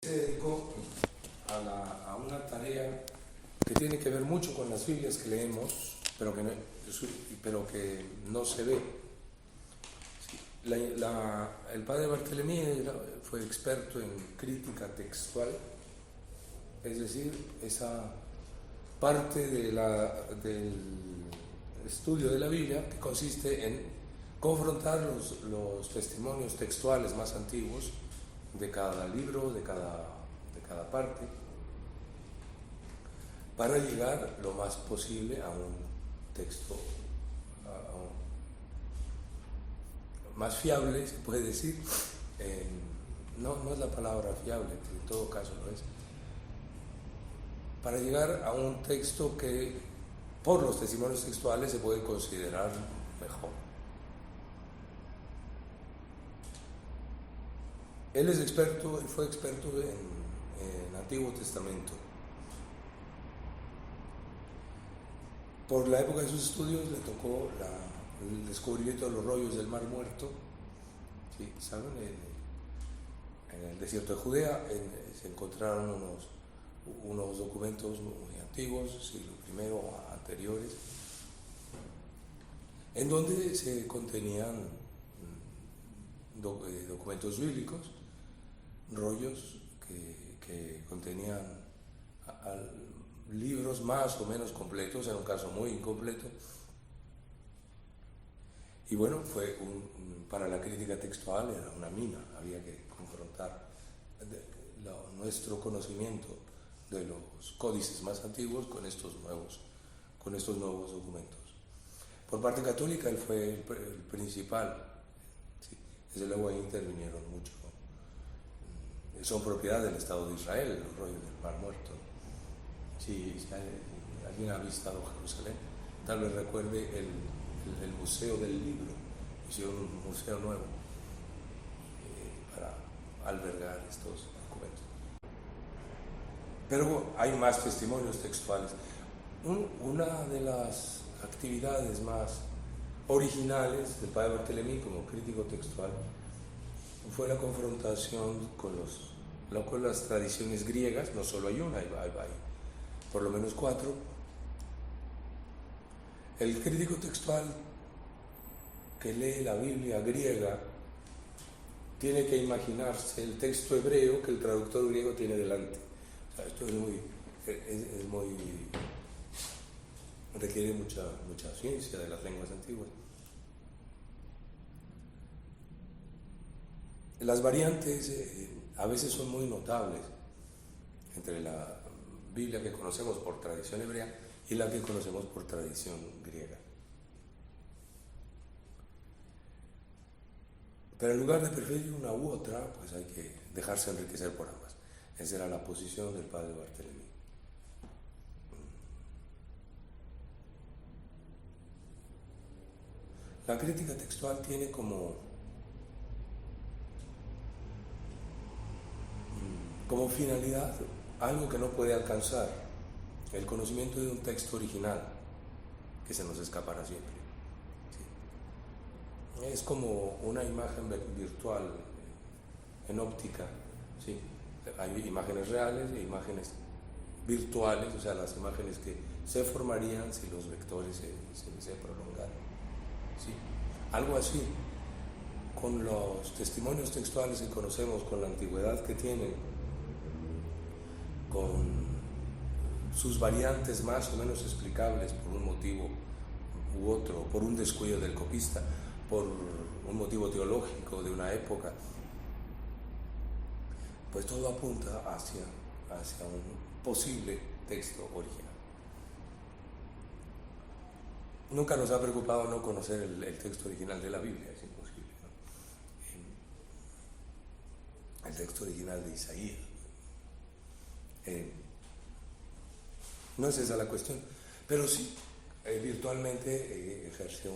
Se dedicó a una tarea que tiene que ver mucho con las Biblias que leemos, pero que no se ve. El padre Bartolomé fue experto en crítica textual, es decir, esa parte del estudio de la Biblia que consiste en confrontar los testimonios textuales más antiguos de cada libro, de cada parte, para llegar lo más posible a un texto más fiable, se puede decir. No es la palabra fiable, pero en todo caso lo es. Para llegar a un texto que, por los testimonios textuales, se puede considerar mejor. Él fue experto en Antiguo Testamento. Por la época de sus estudios le tocó el descubrimiento de los rollos del Mar Muerto. ¿Sí? ¿Saben? En el desierto de Judea se encontraron unos documentos muy antiguos, siglo I o anteriores, en donde se contenían documentos bíblicos, rollos que contenían libros más o menos completos, en un caso muy incompleto. Y bueno, para la crítica textual era una mina, había que confrontar nuestro conocimiento de los códices más antiguos con estos nuevos documentos. Por parte católica él fue el principal. Sí, desde luego ahí intervinieron mucho. Son propiedad del Estado de Israel, los rollos del Mar Muerto. Si alguien ha visitado Jerusalén, tal vez recuerde el Museo del Libro. Hicieron un museo nuevo para albergar estos documentos. Pero hay más testimonios textuales. Una de las actividades más originales del padre Bartolomé como crítico textual fue la confrontación con las tradiciones griegas. No solo hay una, hay por lo menos 4. El crítico textual que lee la Biblia griega tiene que imaginarse el texto hebreo que el traductor griego tiene delante. O sea, esto requiere mucha ciencia de las lenguas antiguas. Las variantes a veces son muy notables entre la Biblia que conocemos por tradición hebrea y la que conocemos por tradición griega. Pero en lugar de preferir una u otra, pues hay que dejarse enriquecer por ambas. Esa era la posición del padre Bartolomé. La crítica textual tiene como finalidad algo que no puede alcanzar, el conocimiento de un texto original que se nos escapará siempre. ¿Sí? Es como una imagen virtual en óptica. ¿Sí? Hay imágenes reales e imágenes virtuales, o sea, las imágenes que se formarían si los vectores se prolongaran. ¿Sí? Algo así, con los testimonios textuales que conocemos, con la antigüedad que tienen, con sus variantes más o menos explicables por un motivo u otro, por un descuido del copista, por un motivo teológico de una época, pues todo apunta hacia un posible texto original. Nunca nos ha preocupado no conocer el texto original de la Biblia, es imposible, ¿no? El texto original de Isaías. No es esa la cuestión, pero sí, virtualmente ejerce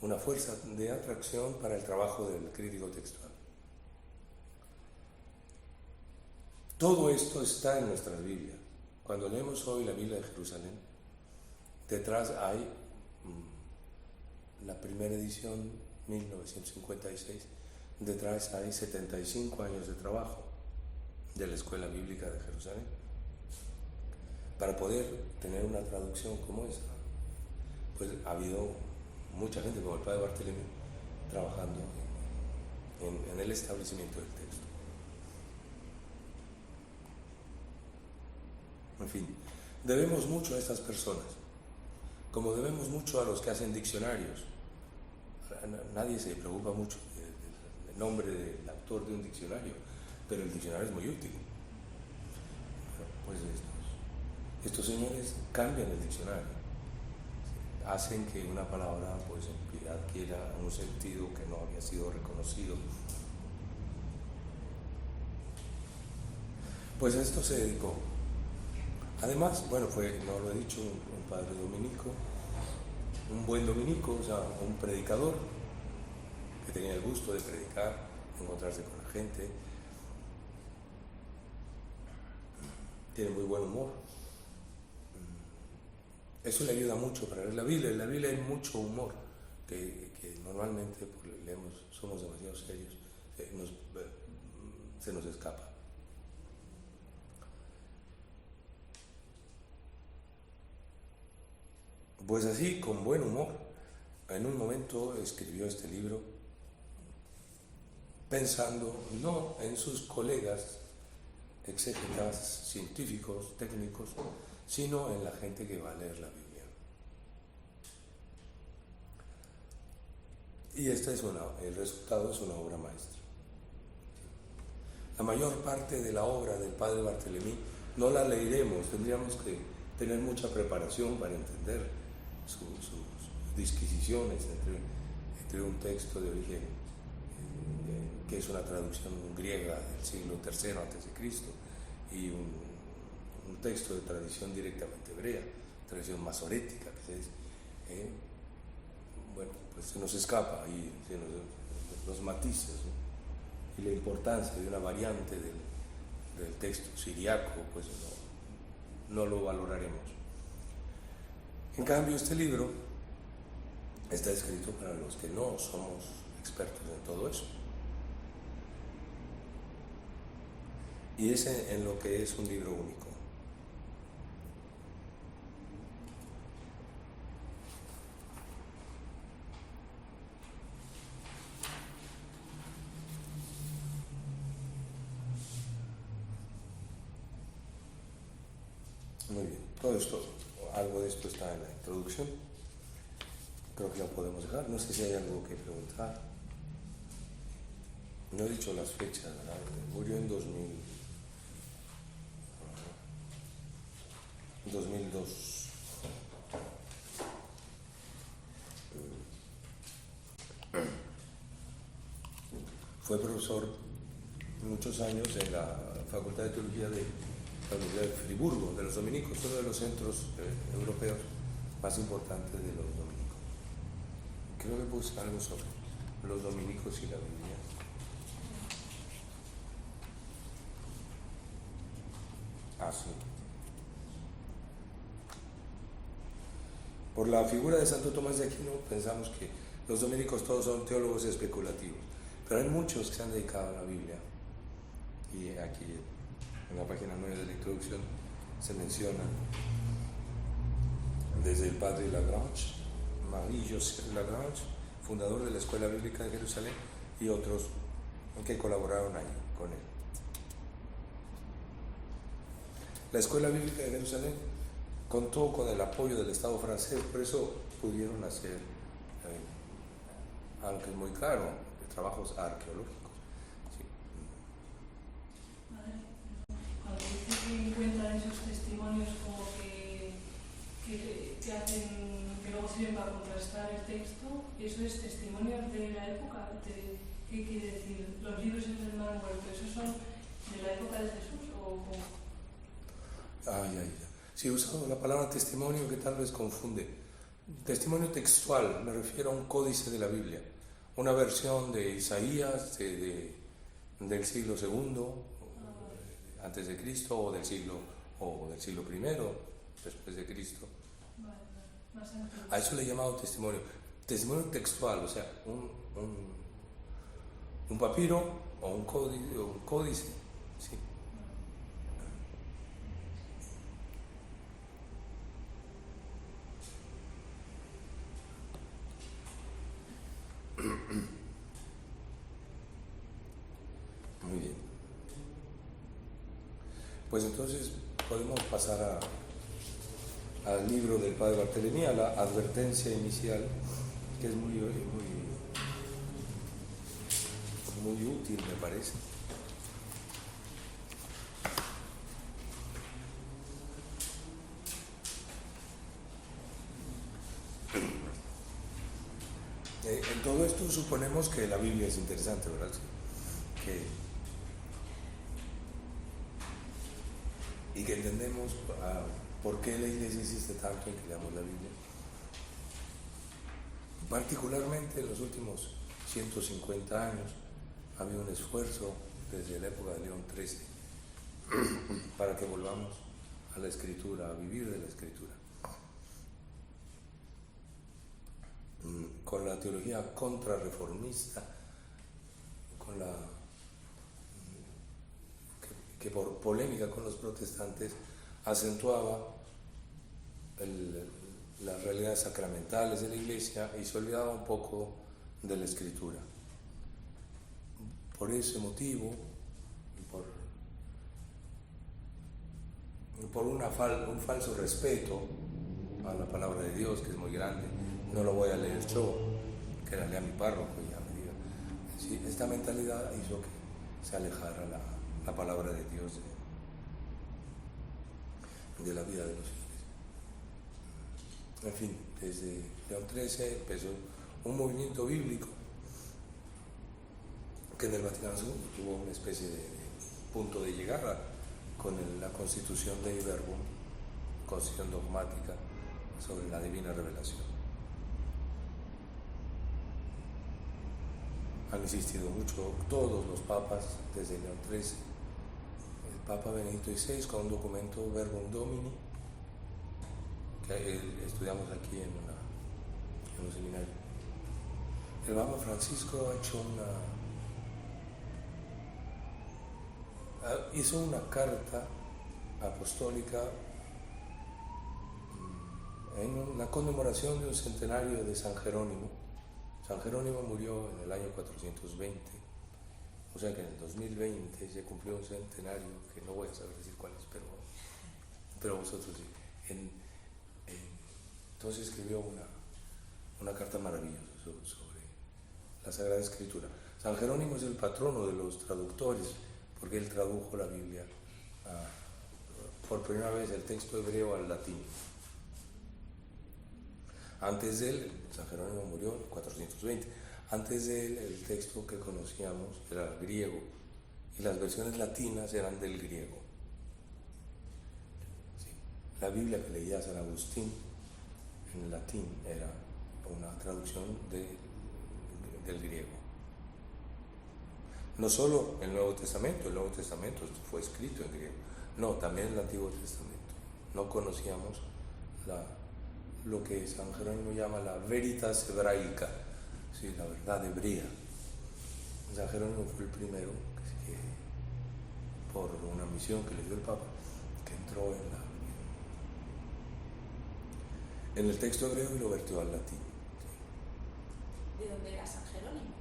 una fuerza de atracción para el trabajo del crítico textual. Todo esto está en nuestras Biblias. Cuando leemos hoy la Biblia de Jerusalén, detrás hay la primera edición, 1956, Detrás hay 75 años de trabajo de la Escuela Bíblica de Jerusalén para poder tener una traducción como esa. Pues ha habido mucha gente como el padre Bartolomé trabajando en el establecimiento del texto. En fin, debemos mucho a estas personas, como debemos mucho a los que hacen diccionarios. Nadie se preocupa mucho del nombre del autor de un diccionario, pero el diccionario es muy útil. Pues estos señores cambian el diccionario, hacen que una palabra pues adquiera un sentido que no había sido reconocido. Pues a esto se dedicó. Además, bueno, no lo he dicho, un padre dominico, un buen dominico, o sea, un predicador que tenía el gusto de predicar, encontrarse con la gente, tiene muy buen humor. Eso le ayuda mucho para leer la Biblia. En la Biblia hay mucho humor que normalmente porque leemos, somos demasiado serios, se nos escapa. Pues así, con buen humor, en un momento escribió este libro pensando no en sus colegas exégetas, científicos, técnicos, sino en la gente que va a leer la Biblia. Y el resultado es una obra maestra. La mayor parte de la obra del padre Bartolomé no la leeremos, tendríamos que tener mucha preparación para entender sus disquisiciones entre un texto de origen que es una traducción griega del siglo III a.C. y un texto de tradición directamente hebrea, tradición masorética, que se dice. Bueno, pues se nos escapa ahí los matices, ¿no? Y la importancia de una variante del texto siriaco, pues no lo valoraremos. En cambio, este libro está escrito para los que no somos expertos en todo eso. Y es en lo que es un libro único. Muy bien, todo esto, algo de esto está en la introducción. Creo que lo podemos dejar. No sé si hay algo que preguntar. No he dicho las fechas, ¿verdad? Murió en 2002. Fue profesor muchos años en la Facultad de Teología de la Universidad de Friburgo, de los dominicos, uno de los centros europeos más importantes de los dominicos. Creo que puse algo sobre los dominicos y la Biblia. Sí. Por la figura de Santo Tomás de Aquino pensamos que los dominicos todos son teólogos especulativos, pero hay muchos que se han dedicado a la Biblia. Y aquí en la página 9 de la introducción se menciona desde el padre Lagrange, Marie-Joseph Lagrange, fundador de la Escuela Bíblica de Jerusalén, y otros que colaboraron ahí con él. La Escuela Bíblica de Jerusalén contó con el apoyo del Estado francés, por eso pudieron hacer, aunque es muy caro, trabajos arqueológicos. Sí. Cuando dice que encuentran esos testimonios como que hacen, que luego sirven para contrastar el texto, ¿eso es testimonios de la época? ¿Qué quiere decir? ¿Los libros entre el mar muerto, esos son de la época de Jesús o cómo? Sí, he usado la palabra testimonio que tal vez confunde. Testimonio textual, me refiero a un códice de la Biblia, una versión de Isaías del siglo II antes de Cristo o del siglo I después de Cristo. A eso le he llamado testimonio textual, o sea, un papiro o un códice, sí. Muy bien. Pues entonces podemos pasar al libro del Padre Bartolomé, a la advertencia inicial, que es muy útil, me parece. En todo esto suponemos que la Biblia es interesante, ¿verdad? Y que entendemos por qué la Iglesia insiste tanto en que leamos la Biblia. Particularmente en los últimos 150 años ha habido un esfuerzo desde la época de León XIII para que volvamos a la Escritura, a vivir de la Escritura. Con la teología contrarreformista, con la que por polémica con los protestantes acentuaba las realidades sacramentales de la Iglesia y se olvidaba un poco de la Escritura. Por ese motivo, por un falso respeto a la palabra de Dios, que es muy grande, no lo voy a leer yo, que la lea mi párroco y ya me diga. Sí, esta mentalidad hizo que se alejara la palabra de Dios de la vida de los fieles. En fin, desde León XIII empezó un movimiento bíblico que en el Vaticano II tuvo una especie de punto de llegada con la constitución de Verbum, constitución dogmática sobre la divina revelación. Han insistido mucho todos los papas desde León XIII, el Papa Benedicto XVI con un documento Verbum Domini que estudiamos aquí en un seminario. El Papa Francisco hizo una carta apostólica en una conmemoración de un centenario de San Jerónimo. San Jerónimo murió en el año 420, o sea que en el 2020 se cumplió un centenario, que no voy a saber decir cuál es, pero vosotros sí. Entonces escribió una carta maravillosa sobre la Sagrada Escritura. San Jerónimo es el patrono de los traductores, porque él tradujo la Biblia por primera vez el texto hebreo al latín. Antes de él, San Jerónimo murió en 420, antes de él el texto que conocíamos era griego y las versiones latinas eran del griego. Sí. La Biblia que leía San Agustín en latín era una traducción del griego. No solo el Nuevo Testamento fue escrito en griego, no, también el Antiguo Testamento. No conocíamos lo que San Jerónimo llama la veritas hebraica, sí, la verdad hebrea. San Jerónimo fue el primero que por una misión que le dio el Papa, que entró en el texto hebreo y lo vertió al latín. ¿De dónde era San Jerónimo?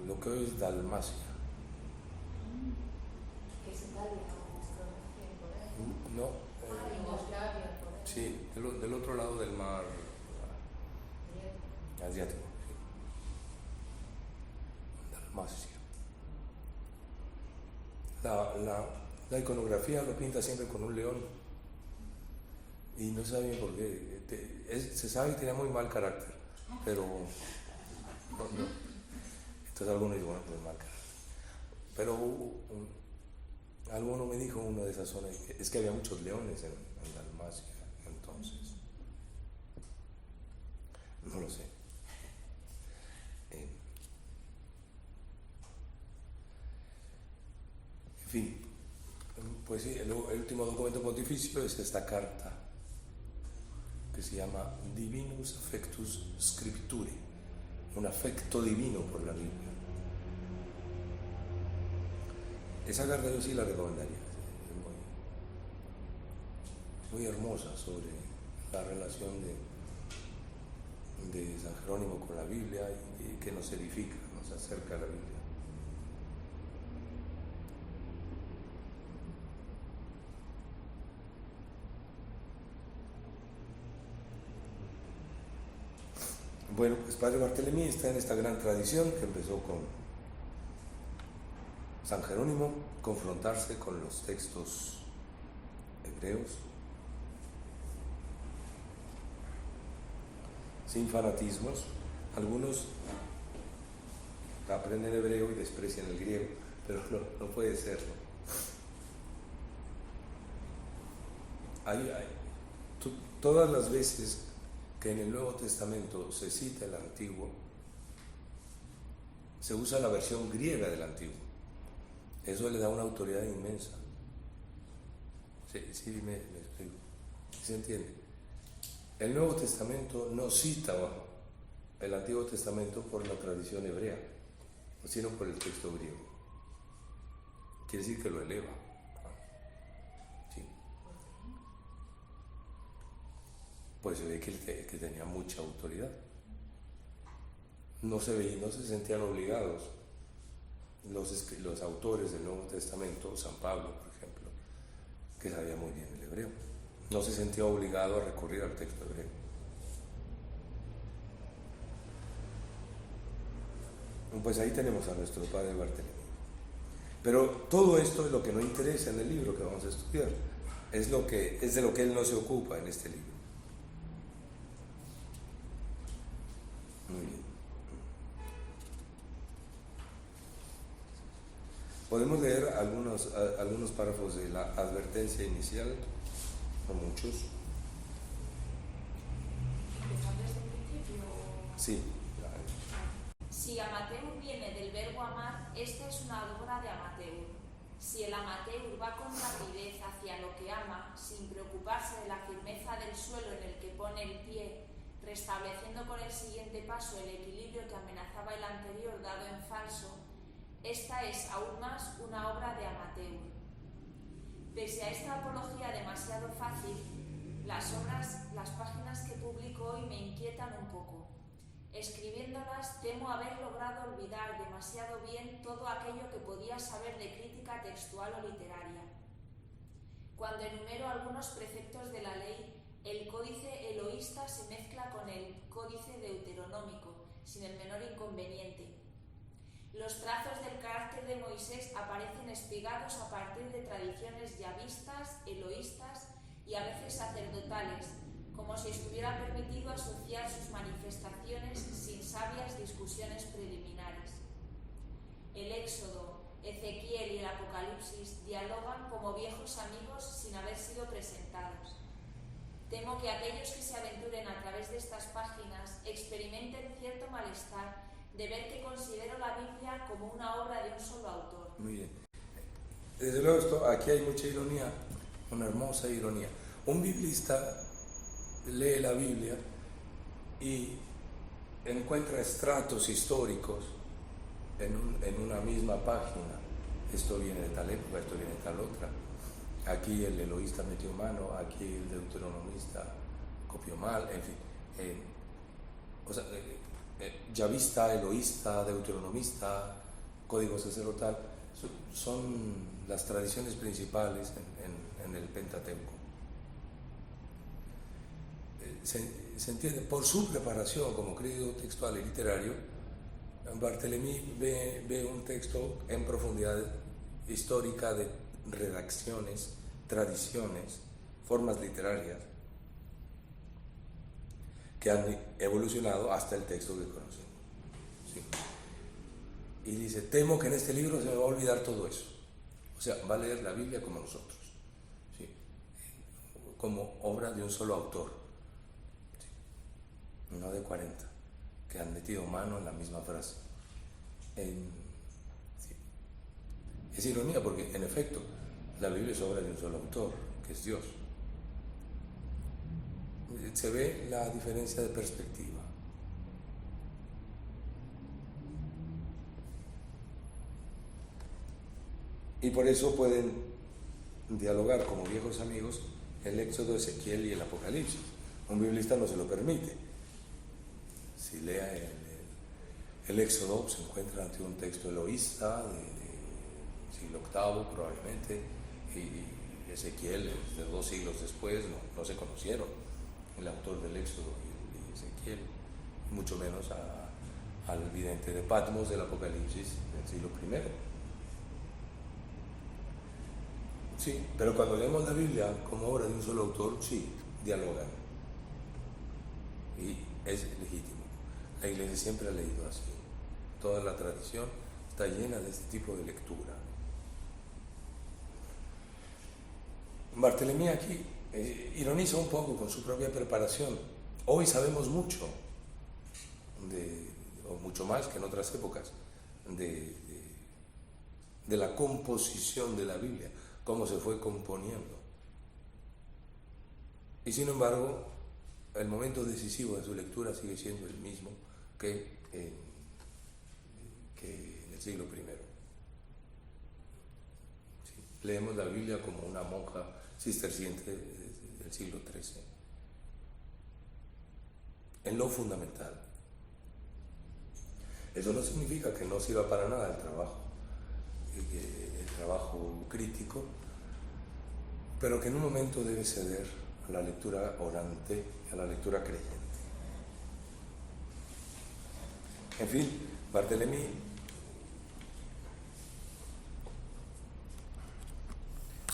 Lo que hoy es Dalmacia. ¿Qué es Italia? No. Yugoslavia. Sí, del otro lado del mar Asiático. Sí. Dalmacia. La iconografía lo pinta siempre con un león. Y no se sabe bien por qué. Se sabe que tenía muy mal carácter, pero no. Entonces algunos dicen, bueno, pues mal carácter. Pero alguno me dijo en una de esas zonas, es que había muchos leones en Dalmacia entonces. No lo sé. En fin, pues sí, el último documento pontificio es esta carta que se llama Divinus Affectus Scripturae, un afecto divino por la Biblia. Esa carta yo sí la recomendaría, es muy hermosa sobre la relación de San Jerónimo con la Biblia y que nos edifica, nos acerca a la Biblia. Bueno, pues Padre Bartolomé está en esta gran tradición que empezó con San Jerónimo, confrontarse con los textos hebreos, sin fanatismos. Algunos aprenden hebreo y desprecian el griego, pero no puede serlo. Todas las veces que en el Nuevo Testamento se cita el Antiguo, se usa la versión griega del Antiguo. Eso le da una autoridad inmensa. Sí, me explico. ¿Se entiende? El Nuevo Testamento no cita el Antiguo Testamento por la tradición hebrea, sino por el texto griego. Quiere decir que lo eleva. Sí. Pues se ve que tenía mucha autoridad. No se sentían obligados los autores del Nuevo Testamento, San Pablo, por ejemplo, que sabía muy bien el hebreo. No se sentía obligado a recurrir al texto hebreo. Pues ahí tenemos a nuestro Padre Bartolomé. Pero todo esto es lo que no interesa en el libro que vamos a estudiar. Es de lo que él no se ocupa en este libro. Muy bien. Podemos leer algunos párrafos de la advertencia inicial, no muchos. ¿Empezar desde el principio? Sí. Si amateur viene del verbo amar, esta es una obra de amateur. Si el amateur va con rapidez hacia lo que ama, sin preocuparse de la firmeza del suelo en el que pone el pie, restableciendo con el siguiente paso el equilibrio que amenazaba el anterior dado en falso, esta es aún más una obra de amateur. Pese a esta apología demasiado fácil, las páginas que publico hoy me inquietan un poco. Escribiéndolas temo haber logrado olvidar demasiado bien todo aquello que podía saber de crítica textual o literaria. Cuando enumero algunos preceptos de la ley, el códice eloísta se mezcla con el códice deuteronómico, sin el menor inconveniente. Los trazos del carácter de Moisés aparecen espigados a partir de tradiciones yavistas, eloístas y a veces sacerdotales, como si estuviera permitido asociar sus manifestaciones sin sabias discusiones preliminares. El Éxodo, Ezequiel y el Apocalipsis dialogan como viejos amigos sin haber sido presentados. Temo que aquellos que se aventuren a través de estas páginas experimenten cierto malestar de ver que considero la Biblia como una obra de un solo autor. Muy bien. Desde luego aquí hay mucha ironía, una hermosa ironía. Un biblista lee la Biblia y encuentra estratos históricos en una misma página. Esto viene de tal época, esto viene de tal otra. Aquí el eloísta metió mano, aquí el deuteronomista copió mal, en fin. Yavista, eloísta, deuteronomista, código sacerdotal, son las tradiciones principales en el Pentateuco. Se entiende, por su preparación como crítico textual y literario, Bartolomé ve un texto en profundidad histórica de redacciones, tradiciones, formas literarias que han evolucionado hasta el texto que conocemos. ¿Sí? Y dice, temo que en este libro se me va a olvidar todo eso. O sea, va a leer la Biblia como nosotros, ¿sí? Como obra de un solo autor, ¿sí? No de 40, que han metido mano en la misma frase. ¿Sí? Es ironía porque, en efecto, la Biblia es obra de un solo autor, que es Dios. Se ve la diferencia de perspectiva. Y por eso pueden dialogar como viejos amigos el Éxodo, Ezequiel y el Apocalipsis. Un biblista no se lo permite. Si lea el Éxodo, se encuentra ante un texto eloísta de siglo VIII probablemente, y Ezequiel es de 2 siglos después, no se conocieron el autor del Éxodo y Ezequiel, mucho menos al vidente de Patmos del Apocalipsis del siglo I. Sí, pero cuando leemos la Biblia como obra de un solo autor, sí, dialogan. Y es legítimo. La Iglesia siempre ha leído así. Toda la tradición está llena de este tipo de lectura. Barthélemy aquí ironiza un poco con su propia preparación. Hoy sabemos mucho, o mucho más que en otras épocas, de la composición de la Biblia, cómo se fue componiendo. Y sin embargo, el momento decisivo de su lectura sigue siendo el mismo que en el siglo I. Sí. Leemos la Biblia como una monja cisterciense del siglo XIII. En lo fundamental. Eso no significa que no sirva para nada el trabajo crítico, pero que en un momento debe ceder a la lectura orante y a la lectura creyente. En fin, Barthélemy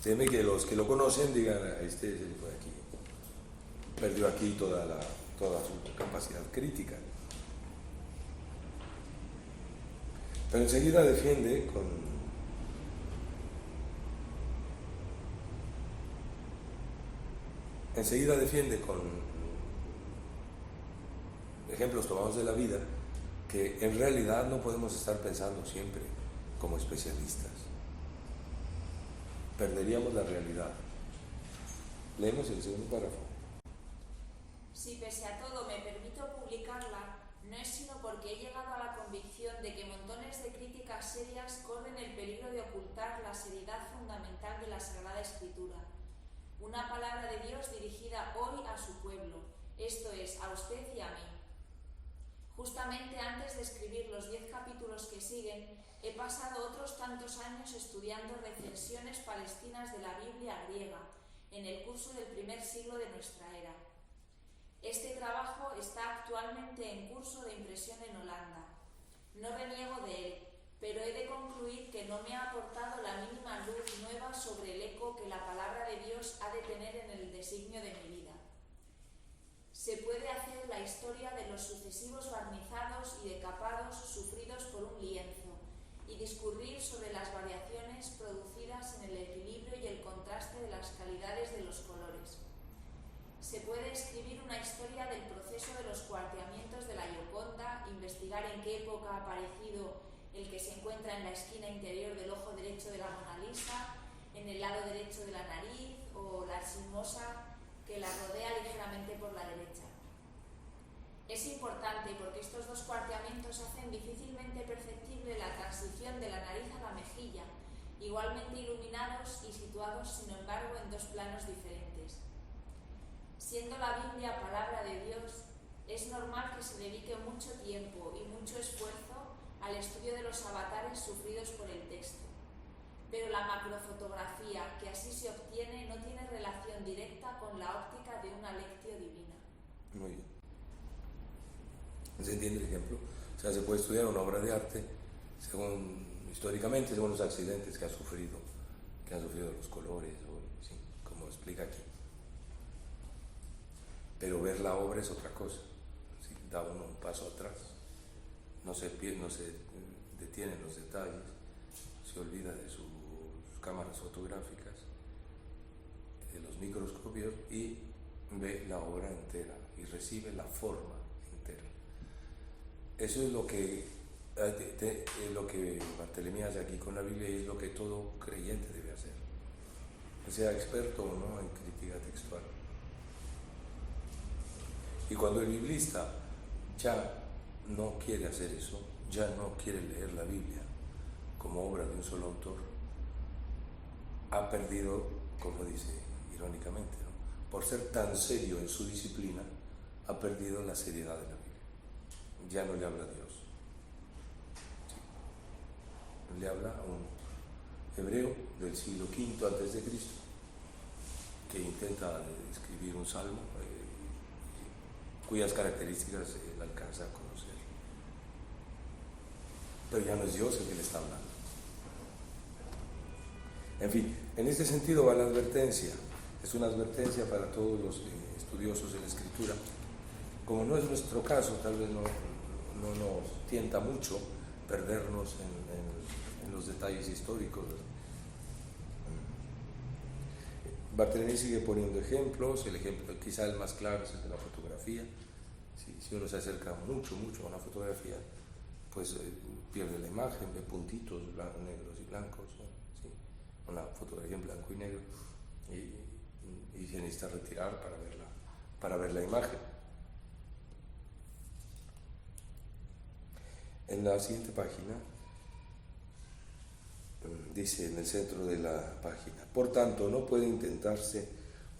teme que los que lo conocen digan, este es el de aquí, perdió aquí toda su capacidad crítica. Pero enseguida defiende con ejemplos tomados de la vida que en realidad no podemos estar pensando siempre como especialistas. Perderíamos la realidad. Leemos el segundo párrafo. Si pese a todo me permito publicarla, no es sino porque he llegado a la convicción de que montones de críticas serias corren el peligro de ocultar la seriedad fundamental de la Sagrada Escritura. Una palabra de Dios dirigida hoy a su pueblo, esto es, a usted y a mí. Justamente antes de escribir los 10 capítulos que siguen, he pasado otros tantos años estudiando recensiones palestinas de la Biblia griega, en el curso del primer siglo de nuestra era. Este trabajo está actualmente en curso de impresión en Holanda. No reniego de él, pero he de concluir que no me ha aportado la mínima luz nueva sobre el eco que la palabra de Dios ha de tener en el designio de mi vida. Se puede hacer la historia de los sucesivos barnizados y decapados sufridos por un lienzo y discurrir sobre las variaciones producidas en el equilibrio y el contraste de las calidades de los colores. Se puede escribir una historia del proceso de los cuarteamientos de la Gioconda, investigar en qué época ha aparecido el que se encuentra en la esquina interior del ojo derecho de la Mona Lisa, en el lado derecho de la nariz o la chismosa que la rodea ligeramente por la derecha. Es importante porque estos dos cuarteamientos hacen difícilmente perceptible la transición de la nariz a la mejilla, igualmente iluminados y situados, sin embargo, en dos planos diferentes. Siendo la Biblia palabra de Dios, es normal que se dedique mucho tiempo y mucho esfuerzo al estudio de los avatares sufridos por el texto. Pero la macrofotografía que así se obtiene no tiene relación directa con la óptica de una lectio divina. Muy bien. ¿Se entiende el ejemplo? O sea, se puede estudiar una obra de arte históricamente según los accidentes que han sufrido los colores, ¿sí? Como explica aquí. Pero ver la obra es otra cosa. ¿Sí? Da uno un paso atrás, no se detiene en los detalles, se olvida de sus cámaras fotográficas, de los microscopios y ve la obra entera y recibe la forma entera. Eso es lo que Barthélemy hace aquí con la Biblia y es lo que todo creyente debe hacer, sea experto o no en crítica textual. Y cuando el biblista ya no quiere hacer eso, ya no quiere leer la Biblia como obra de un solo autor, ha perdido, como dice irónicamente, ¿no? Por ser tan serio en su disciplina, ha perdido la seriedad de la Biblia. Ya no le habla a Dios. Sí. Le habla a un hebreo del siglo V a.C. que intenta escribir un salmo cuyas características él alcanza a conocer. Pero ya no es Dios el que le está hablando. En fin, en este sentido va la advertencia. Es una advertencia para todos los estudiosos de la Escritura. Como no es nuestro caso, tal vez no nos tienta mucho perdernos en los detalles históricos. Barthelemy sigue poniendo ejemplos. El ejemplo quizá el más claro es el de la fotografía. Si uno se acerca mucho a una fotografía, pues pierde la imagen, ve puntitos negros y blancos, ¿no? ¿Sí? Una fotografía en blanco y negro, y se necesita retirar para ver la imagen. En la siguiente página dice, en el centro de la página: por tanto, no puede intentarse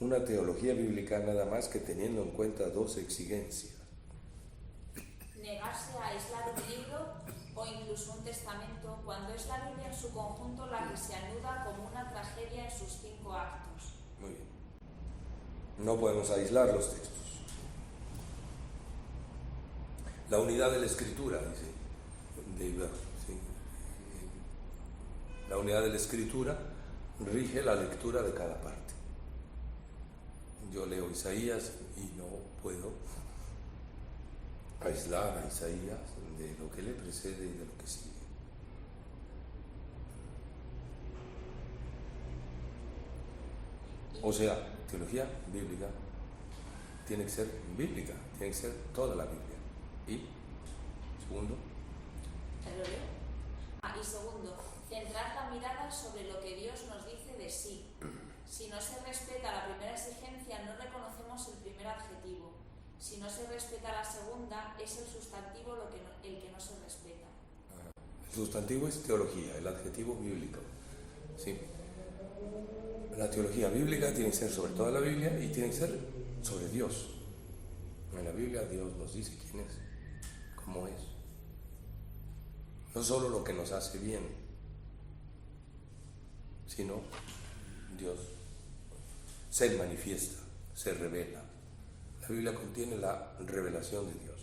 una teología bíblica nada más que teniendo en cuenta dos exigencias. Negarse a aislar un libro o incluso un testamento cuando es la Biblia en su conjunto la que se anuda como una tragedia en sus 5 actos. Muy bien. No podemos aislar los textos. La unidad de la Escritura, dice Deiber, ¿sí? La unidad de la Escritura rige la lectura de cada parte. Yo leo Isaías y no puedo aislar a Isaías de lo que le precede y de lo que sigue. O sea, teología bíblica tiene que ser bíblica, tiene que ser toda la Biblia. Y segundo, y segundo, centrar la mirada sobre lo que Dios nos dice de sí. Si no se respeta la primera exigencia, no reconocemos el primer adjetivo. Si no se respeta la segunda, es el sustantivo el que no se respeta. El sustantivo es teología, el adjetivo bíblico. Sí. La teología bíblica tiene que ser sobre toda la Biblia y tiene que ser sobre Dios. En la Biblia Dios nos dice quién es, cómo es. No solo lo que nos hace bien, sino Dios se manifiesta, se revela. La Biblia contiene la revelación de Dios.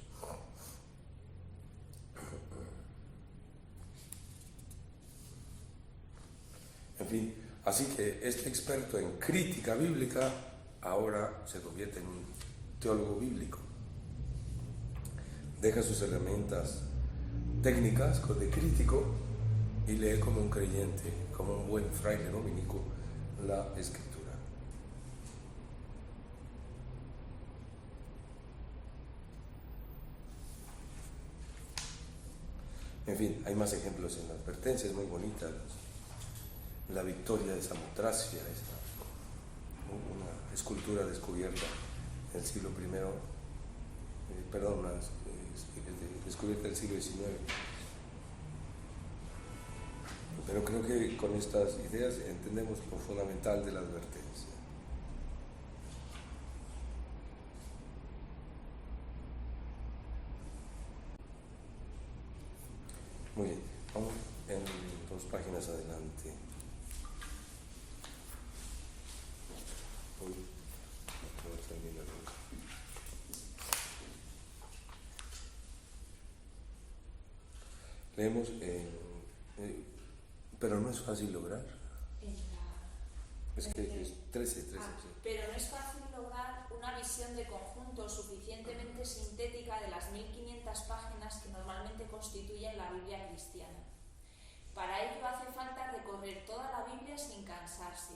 En fin, así que este experto en crítica bíblica ahora se convierte en un teólogo bíblico. Deja sus herramientas técnicas de crítico y lee como un creyente, como un buen fraile dominico, la Escritura. En fin, hay más ejemplos en la advertencia, es muy bonita. La victoria de Samotracia, una escultura descubierta en el siglo I, descubierta en el siglo XIX. Pero creo que con estas ideas entendemos lo fundamental de la advertencia. Muy bien, vamos en 2 páginas adelante. Leemos, pero no es fácil lograr. Es que es 13. Sí. Pero no es fácil lograr una visión de conjunto suficientemente sintética de las 1500 páginas que normalmente constituyen la Biblia cristiana. Para ello hace falta recorrer toda la Biblia sin cansarse,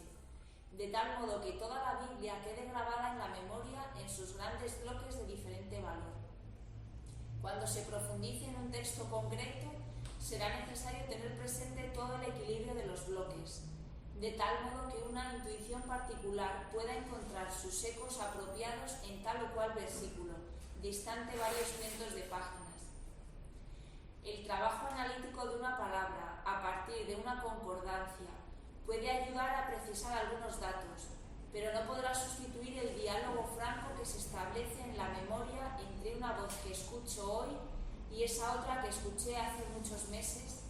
de tal modo que toda la Biblia quede grabada en la memoria en sus grandes bloques de diferente valor. Cuando se profundice en un texto concreto, será necesario tener presente todo el equilibrio de los bloques, de tal modo que una intuición particular pueda encontrar sus ecos apropiados en tal o cual versículo, distante varios cientos de páginas. El trabajo analítico de una palabra a partir de una concordancia Puede ayudar a precisar algunos datos, pero no podrá sustituir el diálogo franco que se establece en la memoria entre una voz que escucho hoy y esa otra que escuché hace muchos meses,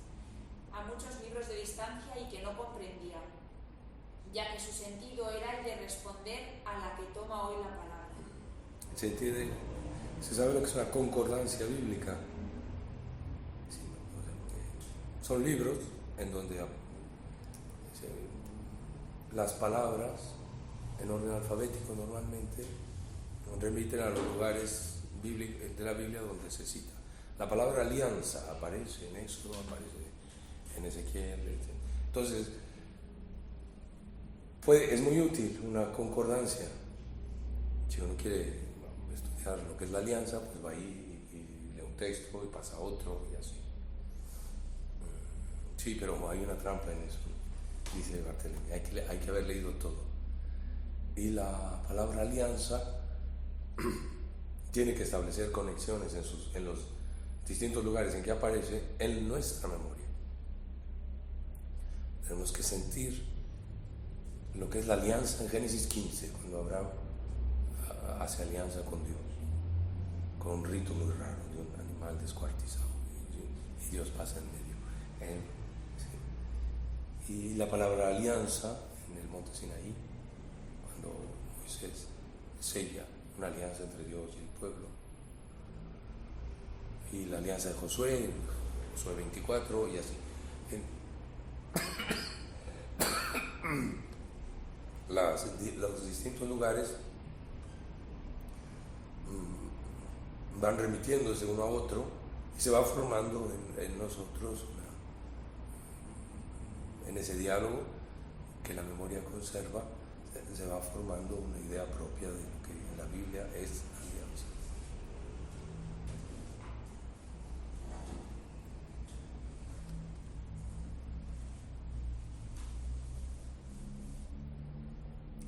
a muchos libros de distancia y que no comprendía, ya que su sentido era el de responder a la que toma hoy la palabra. ¿Se entiende? ¿Se sabe lo que es una concordancia bíblica? Sí, son libros en donde las palabras en orden alfabético normalmente remiten a los lugares de la Biblia donde se cita. La palabra alianza aparece en Éxodo, aparece en Ezequiel, etc. Entonces, es muy útil una concordancia. Si uno quiere estudiar lo que es la alianza, pues va ahí y lee un texto y pasa a otro y así. Sí, pero hay una trampa en eso, dice Barthelemy, hay que haber leído todo. Y la palabra alianza tiene que establecer conexiones en los distintos lugares en que aparece en nuestra memoria. Tenemos que sentir lo que es la alianza en Génesis 15, cuando Abraham hace alianza con Dios, con un rito muy raro de un animal descuartizado, y Dios pasa en medio. Sí. Y la palabra alianza en el monte Sinaí, cuando Moisés sella una alianza entre Dios y el pueblo, y la alianza de Josué 24 y así. Los distintos lugares van remitiéndose uno a otro y se va formando en nosotros, en ese diálogo que la memoria conserva, se va formando una idea propia de lo que en la Biblia es alianza.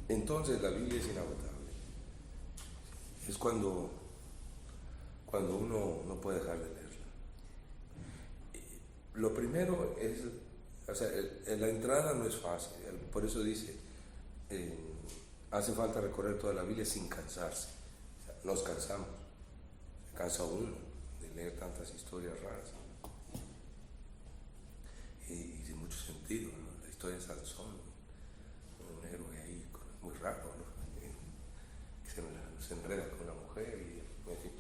Entonces la Biblia es inagotable. Es cuando uno no puede dejar de leerla. Lo primero es, o sea, la entrada no es fácil, por eso dice, hace falta recorrer toda la Biblia sin cansarse. O sea, nos cansamos, se cansa uno de leer tantas historias raras y sin mucho sentido, ¿no? La historia de Sansón, un héroe ahí muy raro, ¿no? Que se enreda con una mujer y en fin,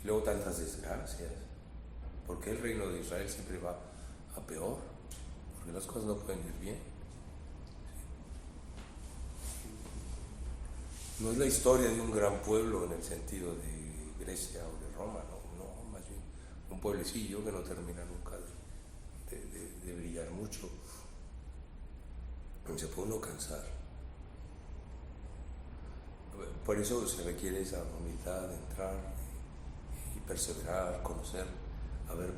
y luego tantas desgracias. ¿Por qué el reino de Israel siempre va a peor? Porque las cosas no pueden ir bien. No es la historia de un gran pueblo en el sentido de Grecia o de Roma, no, más bien un pueblecillo que no termina nunca de brillar mucho. Se puede uno cansar. Por eso se requiere esa humildad de entrar y perseverar, conocer, haber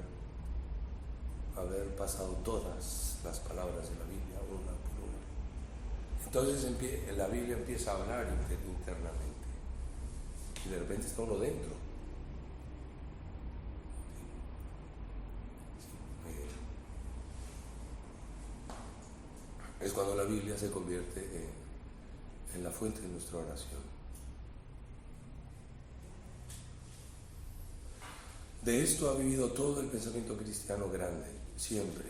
pasado todas las palabras de la Biblia una por una. Entonces la Biblia empieza a hablar internamente y de repente está uno dentro. Es cuando la Biblia se convierte en la fuente de nuestra oración. De esto ha vivido todo el pensamiento cristiano grande, siempre.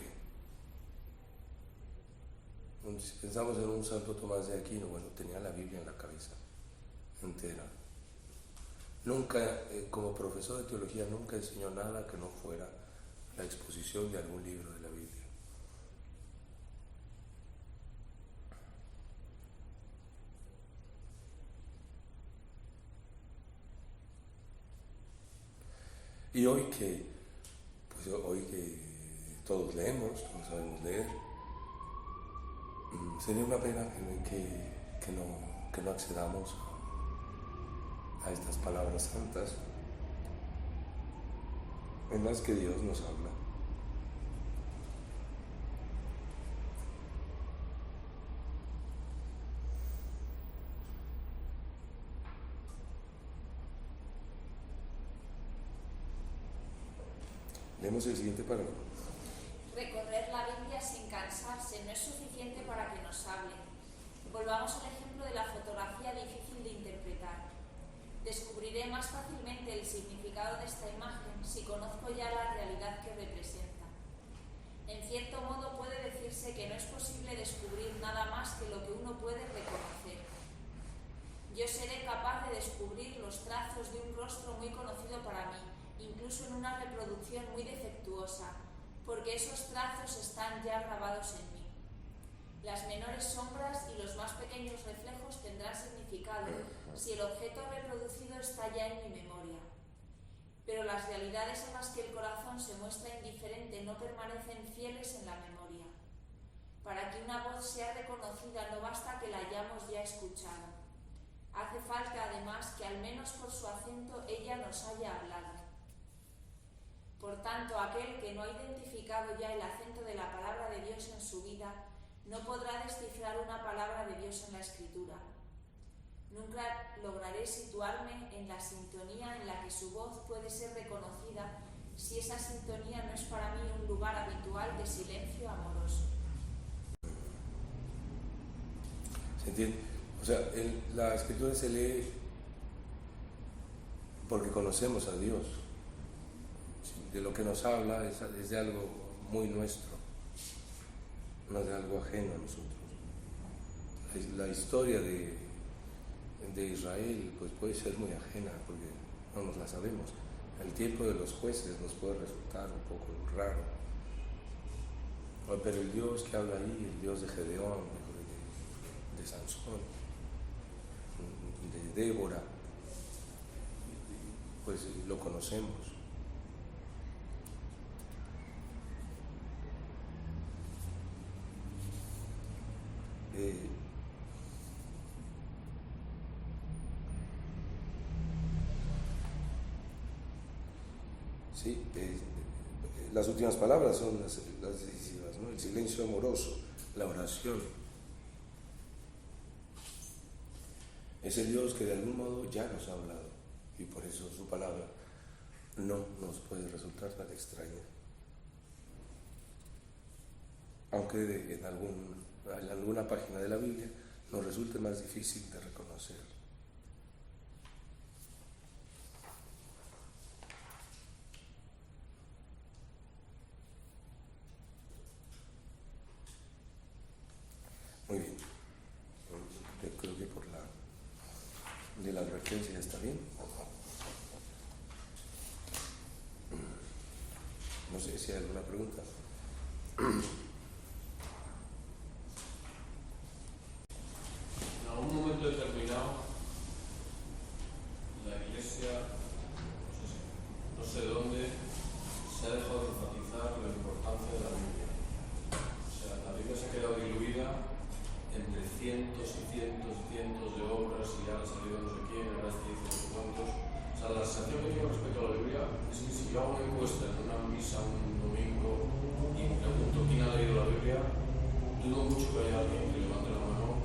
Si pensamos en un Santo Tomás de Aquino, bueno, tenía la Biblia en la cabeza, entera. Nunca, como profesor de teología, nunca enseñó nada que no fuera la exposición de algún libro de la Biblia. Y hoy que todos leemos, todos sabemos leer, sería una pena que no accedamos a estas palabras santas en las que Dios nos habla. Leemos el siguiente párrafo. Recorrer la Biblia sin cansarse no es suficiente para que nos hable. Volvamos al ejemplo de la fotografía difícil de interpretar. Descubriré más fácilmente el significado de esta imagen si conozco ya la realidad que representa. En cierto modo puede decirse que no es posible descubrir nada más que lo que uno puede reconocer. Yo seré capaz de descubrir los trazos de un rostro muy conocido para mí, incluso en una reproducción muy defectuosa, porque esos trazos están ya grabados en mí. Las menores sombras y los más pequeños reflejos tendrán significado si el objeto reproducido está ya en mi memoria. Pero las realidades a las que el corazón se muestra indiferente no permanecen fieles en la memoria. Para que una voz sea reconocida no basta que la hayamos ya escuchado. Hace falta además que al menos por su acento ella nos haya hablado. Por tanto, aquel que no ha identificado ya el acento de la palabra de Dios en su vida no podrá descifrar una palabra de Dios en la Escritura. Nunca lograré situarme en la sintonía en la que su voz puede ser reconocida si esa sintonía no es para mí un lugar habitual de silencio amoroso. ¿Se entiende? O sea, la Escritura se lee porque conocemos a Dios. De lo que nos habla es de algo muy nuestro, no de algo ajeno a nosotros. La historia de Israel pues puede ser muy ajena porque no nos la sabemos. El tiempo de los jueces nos puede resultar un poco raro. Pero el Dios que habla ahí, el Dios de Gedeón, de Sansón, de Débora, pues lo conocemos. Sí, las últimas palabras son las decisivas, ¿no? El silencio amoroso, la oración. Es el Dios que de algún modo ya nos ha hablado y por eso su palabra no nos puede resultar tan extraña. Aunque en alguna página de la Biblia nos resulte más difícil de reconocer. Muy bien. Yo creo que por la advertencia está bien. No sé si hay alguna pregunta. En algún momento determinado, la Iglesia, no sé dónde, se ha dejado de enfatizar la importancia de la Biblia. O sea, la Biblia se ha quedado diluida entre cientos y cientos y cientos de obras y ya ha salido no sé quién, ahora este dice no sé cuántos. O sea, la sensación que tengo respecto a la Biblia es que si yo hago una encuesta en una misa un domingo y pregunto quién ha leído la Biblia, dudo mucho que haya alguien que levante la mano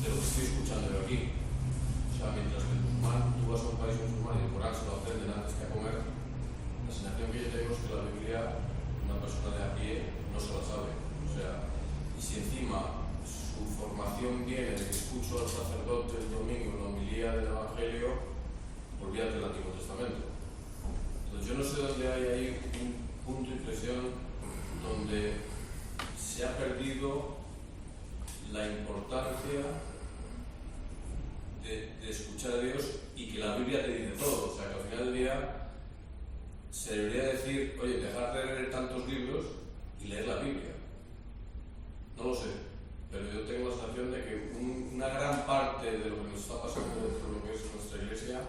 de lo que estoy escuchando yo aquí. O sea, mientras que el musulmán, tú vas a un país musulmán y el Corán se lo aprenden antes que a comer, la sensación que yo tengo es que la Biblia, una persona de a pie, no se la sabe. O sea, y si encima su formación viene de que escucho al sacerdote el domingo en la homilía del Evangelio, olvídate del Antiguo Testamento. Entonces yo no sé dónde hay ahí un punto de inflexión donde se ha perdido la importancia de escuchar a Dios y que la Biblia te dice todo. O sea, que al final del día se debería decir, oye, dejar de leer tantos libros y leer la Biblia. No lo sé, pero yo tengo la sensación de que una gran parte de lo que nos está pasando dentro de lo que es nuestra Iglesia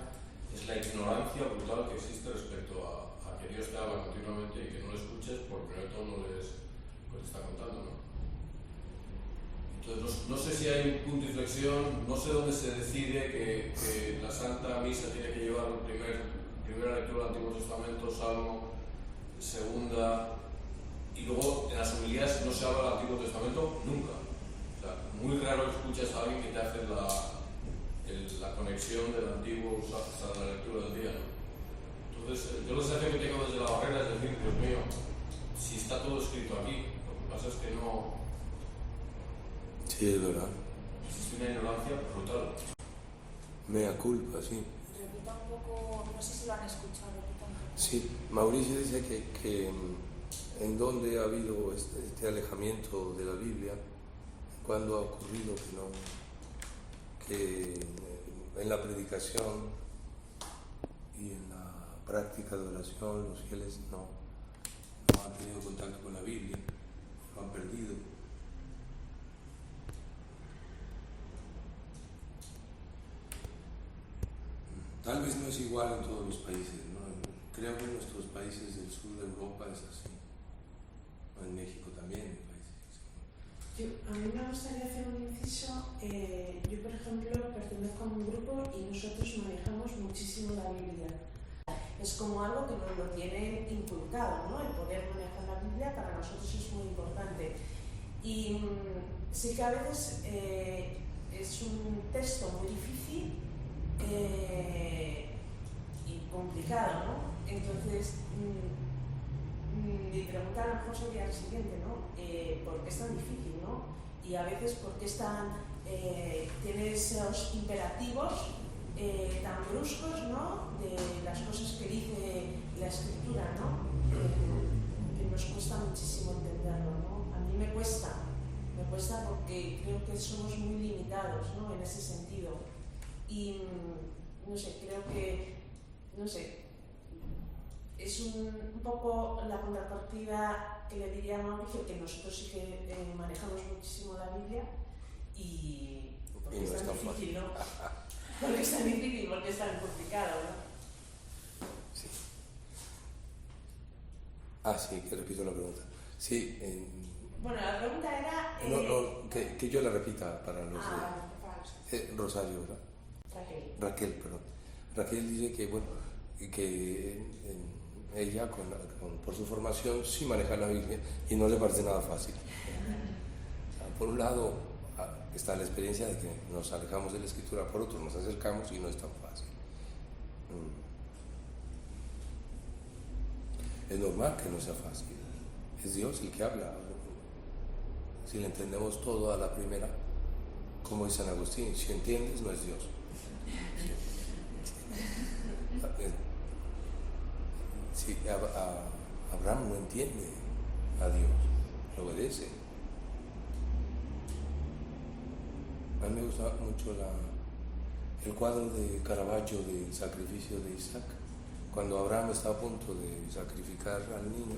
es la ignorancia brutal que existe respecto a que Dios te habla continuamente y que no lo escuches porque primero todo no lees lo que te está contando, ¿no? Entonces no sé si hay un punto de inflexión, no sé dónde se decide que la Santa Misa tiene que llevar primera lectura del Antiguo Testamento, Salmo, segunda, y luego en las homilías no se habla del Antiguo Testamento nunca. O sea, muy raro que escuches a alguien que te hace la conexión del Antiguo hasta la lectura del día, ¿no? Entonces, yo la sensación que tengo desde la barrera es decir, Dios mío, si está todo escrito aquí, lo que pasa es que no... Sí, es verdad. Existe una ignorancia brutal. Mea culpa, sí. Repita un poco, no sé si lo han escuchado, repita un poco. Sí, Mauricio dice que en donde ha habido este alejamiento de la Biblia, cuando ha ocurrido que en la predicación y en la práctica de oración los fieles no han tenido contacto con la Biblia, lo han perdido. Tal vez no es igual en todos los países, ¿no? Creo que en nuestros países del sur de Europa es así, o en México también, en países así. A mí me gustaría hacer un inciso. Yo, por ejemplo, pertenezco a un grupo y nosotros manejamos muchísimo la Biblia. Es como algo que nos lo tienen inculcado, ¿no? El poder manejar la Biblia para nosotros es muy importante. Y sí que a veces es un texto muy difícil y complicado, ¿no? Entonces, mi pregunta a lo mejor sería la siguiente, ¿no? ¿Por qué es tan difícil, no? Y a veces, ¿por qué tiene esos imperativos tan bruscos, ¿no? De las cosas que dice la Escritura, ¿no? Que nos cuesta muchísimo entenderlo, ¿no? A mí me cuesta porque creo que somos muy limitados, ¿no? En ese sentido. Y, no sé, creo que, no sé, es un poco la contrapartida que le diría a Mauricio, que nosotros sí que manejamos muchísimo la Biblia y porque es tan difícil, ¿no? Porque es tan difícil, porque es tan complicado, ¿no? Sí. Sí, que repito la pregunta. Sí. Bueno, la pregunta era... que yo la repita para los... Rosario, ¿verdad? Raquel, perdón. Raquel dice que, bueno, que ella, por su formación, sí maneja la Biblia y no le parece nada fácil. Por un lado, está la experiencia de que nos alejamos de la Escritura, por otro nos acercamos y no es tan fácil. Es normal que no sea fácil. Es Dios el que habla. Si le entendemos todo a la primera, como dice San Agustín, si entiendes, no es Dios. Si Abraham no entiende a Dios, le obedece. A mí me gusta mucho el cuadro de Caravaggio del sacrificio de Isaac, cuando Abraham está a punto de sacrificar al niño,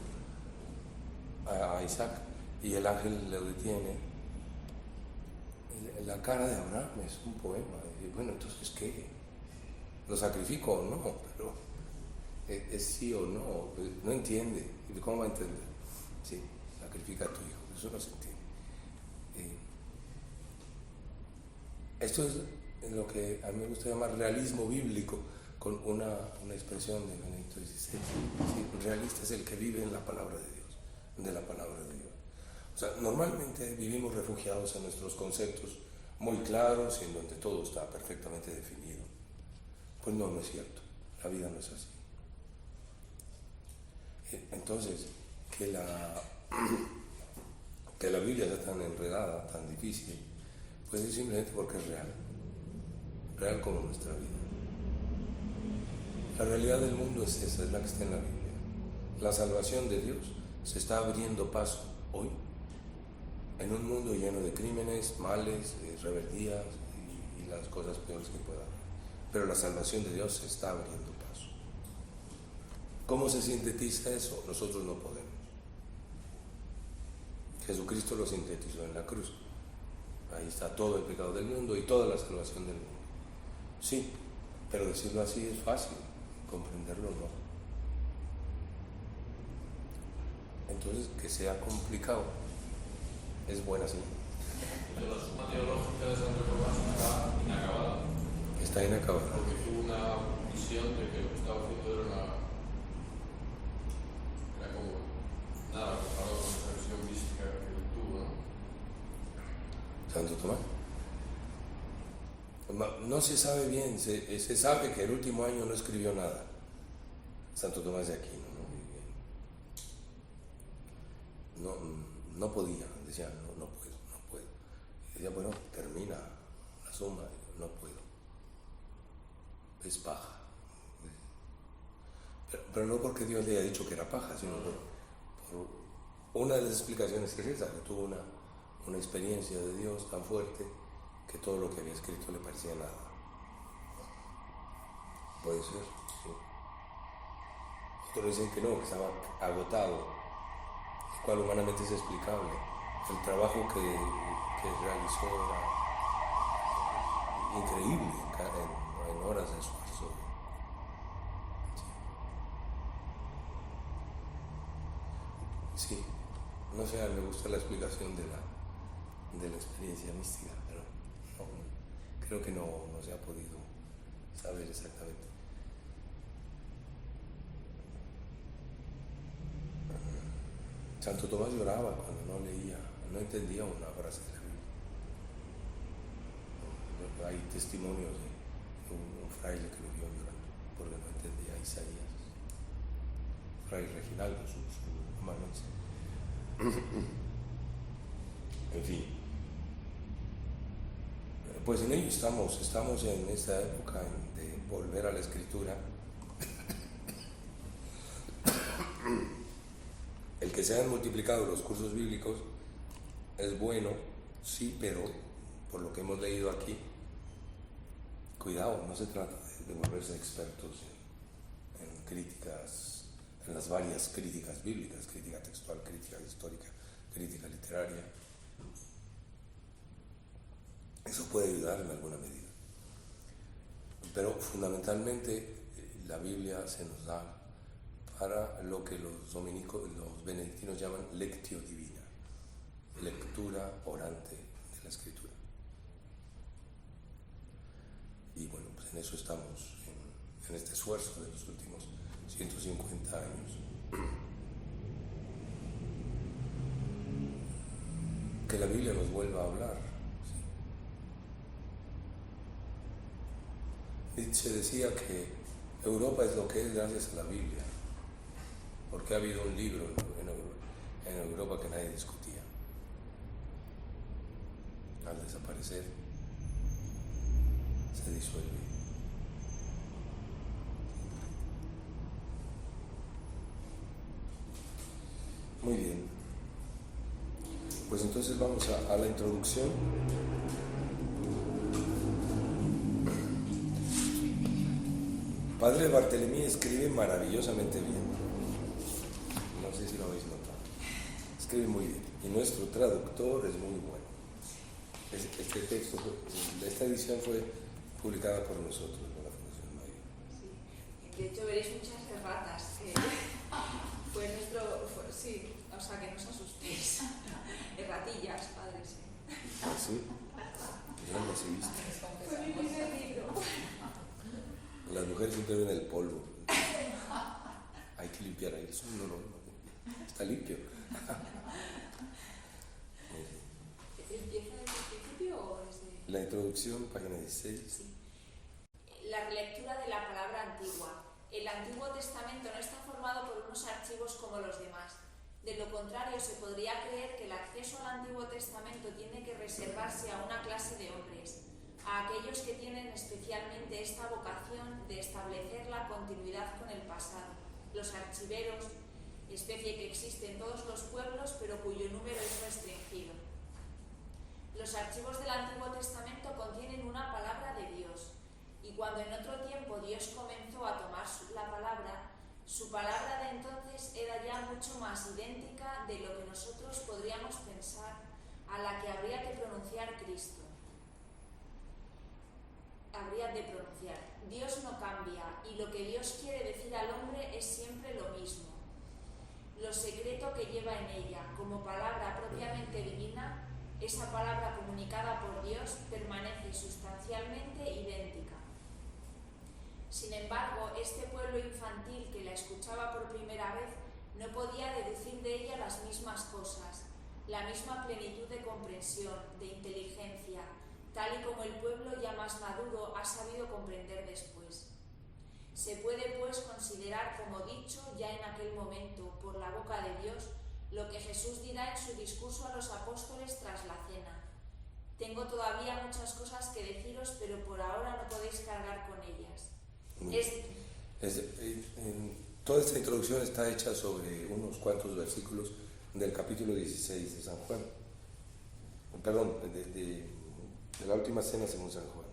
a Isaac, y el ángel le detiene. La cara de Abraham es un poema. Y bueno, entonces, ¿qué? ¿Lo sacrifico o no? Pero es sí o no. No entiende. ¿Cómo va a entender? Sí, sacrifica a tu hijo. Eso no se entiende. Esto es lo que a mí me gusta llamar realismo bíblico, con una expresión de Benedicto XVI. Sí, realista es el que vive en la palabra de Dios, de la palabra de Dios. O sea, normalmente vivimos refugiados en nuestros conceptos muy claros y en donde todo está perfectamente definido. Pues no es cierto. La vida no es así. Entonces, que la Biblia sea tan enredada, tan difícil, pues es simplemente porque es real como nuestra vida. La realidad del mundo es esa, es la que está en la Biblia. La salvación de Dios se está abriendo paso hoy en un mundo lleno de crímenes, males, rebeldías y las cosas peores que pueda haber. Pero la salvación de Dios se está abriendo paso. ¿Cómo se sintetiza eso? Nosotros no podemos. Jesucristo lo sintetizó en la cruz. Ahí está todo el pecado del mundo y toda la salvación del mundo. Sí, pero decirlo así es fácil, comprenderlo no. Entonces, que sea complicado es buena señal. La suma teológica de Santo Tomás está inacabada. Está inacabada. Porque tuvo una visión de que lo que estaba haciendo era como nada comparado con esa visión mística que él tuvo, ¿no? Santo Tomás. No se sabe bien, se sabe que el último año no escribió nada. Santo Tomás de Aquino, no podía, decía, no puedo. Y decía, bueno, termina la suma, no puedo. Es paja. Pero no porque Dios le haya dicho que era paja, sino por una de las explicaciones que es esa, que tuvo una experiencia de Dios tan fuerte que todo lo que había escrito le parecía nada. Puede ser, sí. Otros dicen que no, que estaba agotado, lo cual humanamente es explicable. El trabajo que realizó era increíble en horas de esfuerzo. Sí, no sé, me gusta la explicación de la experiencia mística, pero creo que no se ha podido saber exactamente. Santo Tomás lloraba cuando no leía, no entendía una frase de la Biblia. Hay testimonios de un fraile que lo vio llorando porque no entendía Isaías. Fray Reginaldo, su amanuense. En fin. Pues en ello estamos en esta época de volver a la Escritura. El que se hayan multiplicado los cursos bíblicos es bueno, sí, pero por lo que hemos leído aquí, cuidado, no se trata de volverse expertos en críticas, en las varias críticas bíblicas, crítica textual, crítica histórica, crítica literaria. Eso puede ayudar en alguna medida. Pero fundamentalmente la Biblia se nos da para lo que los benedictinos llaman lectio divina, lectura orante de la Escritura. Y bueno, pues en eso estamos, en este esfuerzo de los últimos 150 años. Que la Biblia nos vuelva a hablar. ¿Sí? Nietzsche decía que Europa es lo que es gracias a la Biblia, porque ha habido un libro en Europa que nadie discutía. Al desaparecer, se disuelve. Muy bien. Pues entonces vamos a la introducción. Padre Bartolomé escribe maravillosamente bien. No sé si lo habéis notado. Escribe muy bien. Y nuestro traductor es muy bueno. Este texto, esta edición fue publicada por nosotros, por la Fundación Mayor. Sí. De hecho, veréis muchas erratas. Fue nuestro... sí, o sea, que no os asustéis. Erratillas, padre, sí. ¿Sí? Yo no las he visto. Fue mi primer libro. Las mujeres siempre ven el polvo. Hay que limpiar ahí. Eso no. Está limpio. ¿Empieza desde el principio o desde...? La introducción, página 16. Sí. La relectura de la palabra antigua. El Antiguo Testamento no está formado por unos archivos como los demás. De lo contrario, se podría creer que el acceso al Antiguo Testamento tiene que reservarse a una clase de hombres, a aquellos que tienen especialmente esta vocación de establecer la continuidad con el pasado, los archiveros, especie que existe en todos los pueblos pero cuyo número es restringido. Los archivos del Antiguo Testamento contienen una palabra de Dios, y cuando en otro tiempo Dios comenzó a tomar la palabra, su palabra de entonces era ya mucho más idéntica de lo que nosotros podríamos pensar, a la que habría que pronunciar Cristo. Dios no cambia, y lo que Dios quiere decir al hombre es siempre lo mismo. Lo secreto que lleva en ella, como palabra propiamente divina, esa palabra comunicada por Dios permanece sustancialmente idéntica. Sin embargo, este pueblo infantil que la escuchaba por primera vez no podía deducir de ella las mismas cosas, la misma plenitud de comprensión, de inteligencia, tal y como el pueblo ya más maduro ha sabido comprender después. Se puede pues considerar como dicho ya en aquel momento por la boca de Dios lo que Jesús dirá en su discurso a los apóstoles tras la cena. Tengo todavía muchas cosas que deciros, pero por ahora no podéis cargar con ellas. Toda esta introducción está hecha sobre unos cuantos versículos del capítulo 16 de San Juan. Perdón, de la última cena según San Juan.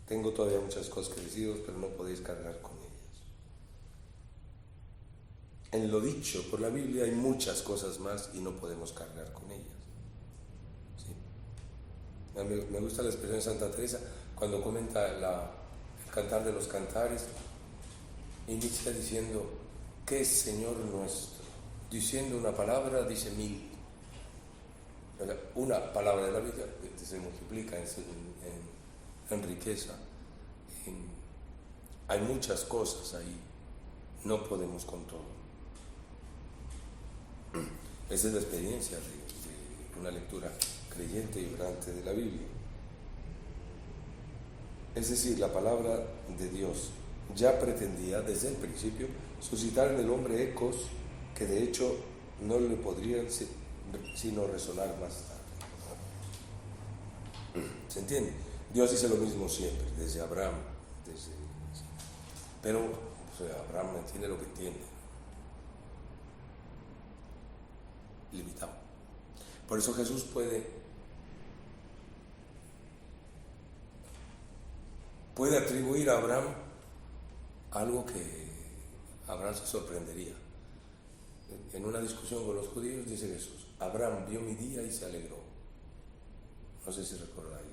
Tengo todavía muchas cosas que deciros, pero no podéis cargar con ellas. En lo dicho por la Biblia hay muchas cosas más y no podemos cargar con ellas. ¿Sí? Me gusta la expresión de Santa Teresa cuando comenta el Cantar de los Cantares. Inicia diciendo: ¿qué es Señor nuestro? Diciendo una palabra, dice 1000. Una palabra de la Biblia se multiplica en riqueza. Hay muchas cosas ahí, no podemos con todo. Esa es la experiencia de una lectura creyente y orante de la Biblia. Es decir, la palabra de Dios ya pretendía desde el principio suscitar en el hombre ecos que de hecho no le podrían sino resonar más tarde. ¿Se entiende? Dios dice lo mismo siempre, desde Abraham, pero Abraham entiende lo que entiende, limitado. Por eso Jesús puede atribuir a Abraham algo que Abraham se sorprendería. En una discusión con los judíos dice Jesús: Abraham vio mi día y se alegró. No sé si recordáis,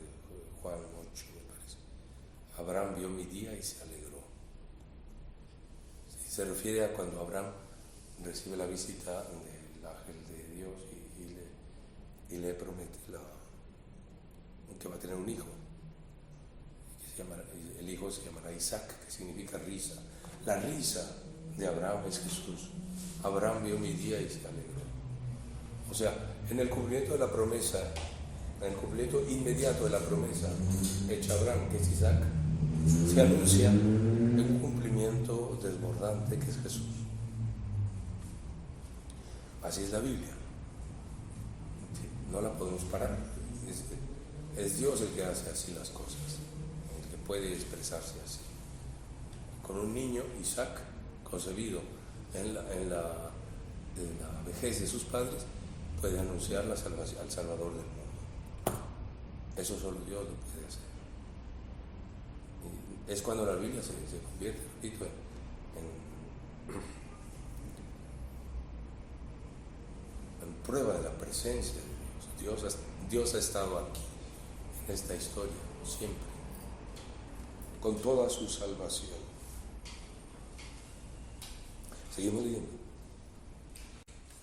Juan 8 me parece. Abraham vio mi día y se alegró. Sí, se refiere a cuando Abraham recibe la visita del ángel de Dios y le promete que va a tener un hijo. El hijo se llamará Isaac, que significa risa. La risa de Abraham es Jesús. Abraham vio mi día y se alegró. O sea, en el cumplimiento de la promesa, en el cumplimiento inmediato de la promesa hecha a Abraham, que es Isaac, se anuncia el cumplimiento desbordante que es Jesús. Así es la Biblia. No la podemos parar. Es Dios el que hace así las cosas, el que puede expresarse así. Con un niño, Isaac, concebido en la vejez de sus padres, puede anunciar la salvación al Salvador del mundo. Eso solo Dios lo puede hacer. Y es cuando la Biblia se convierte, repito, en prueba de la presencia de Dios. Dios ha estado aquí, en esta historia, siempre, con toda su salvación. Seguimos leyendo.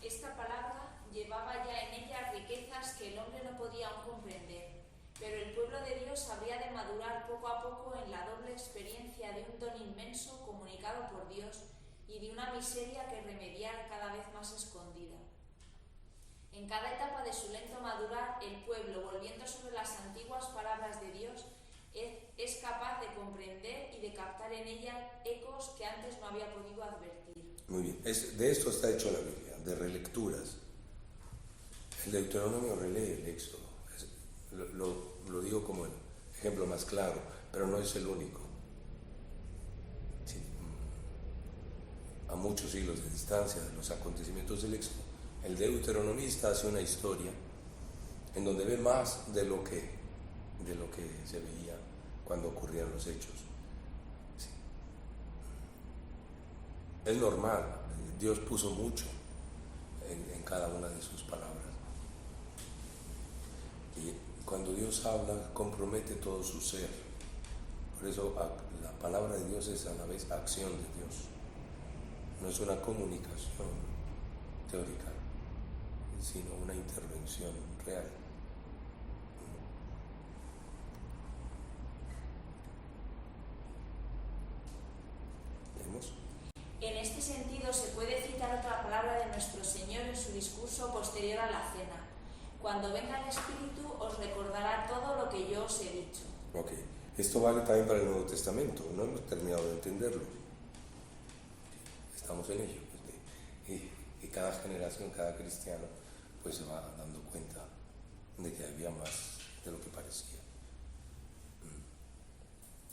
Esta palabra llevaba ya en ella riquezas que el hombre no podía aún comprender, pero el pueblo de Dios habría de madurar poco a poco en la doble experiencia de un don inmenso comunicado por Dios y de una miseria que remediar cada vez más escondida. En cada etapa de su lento madurar, el pueblo, volviendo sobre las antiguas palabras de Dios, es capaz de comprender y de captar en ella ecos que antes no había podido advertir. Muy bien, de esto está hecho la Biblia, de relecturas. El Deuteronomio relee el Éxodo. Lo digo como el ejemplo más claro, pero no es el único. Sí. A muchos siglos de distancia de los acontecimientos del Éxodo, el deuteronomista hace una historia en donde ve más de lo que se veía cuando ocurrían los hechos. Sí. Es normal, Dios puso mucho en cada una de sus palabras. Y cuando Dios habla, compromete todo su ser. Por eso la palabra de Dios es a la vez acción de Dios. No es una comunicación teórica, sino una intervención real. ¿Vemos? En este sentido se puede citar otra palabra de nuestro Señor en su discurso posterior a la cena. Cuando venga el Espíritu os recordará todo lo que yo os he dicho. Ok, esto vale también para el Nuevo Testamento, no hemos terminado de entenderlo. estamos en ello. Y cada generación, cada cristiano, pues se va dando cuenta de que había más de lo que parecía.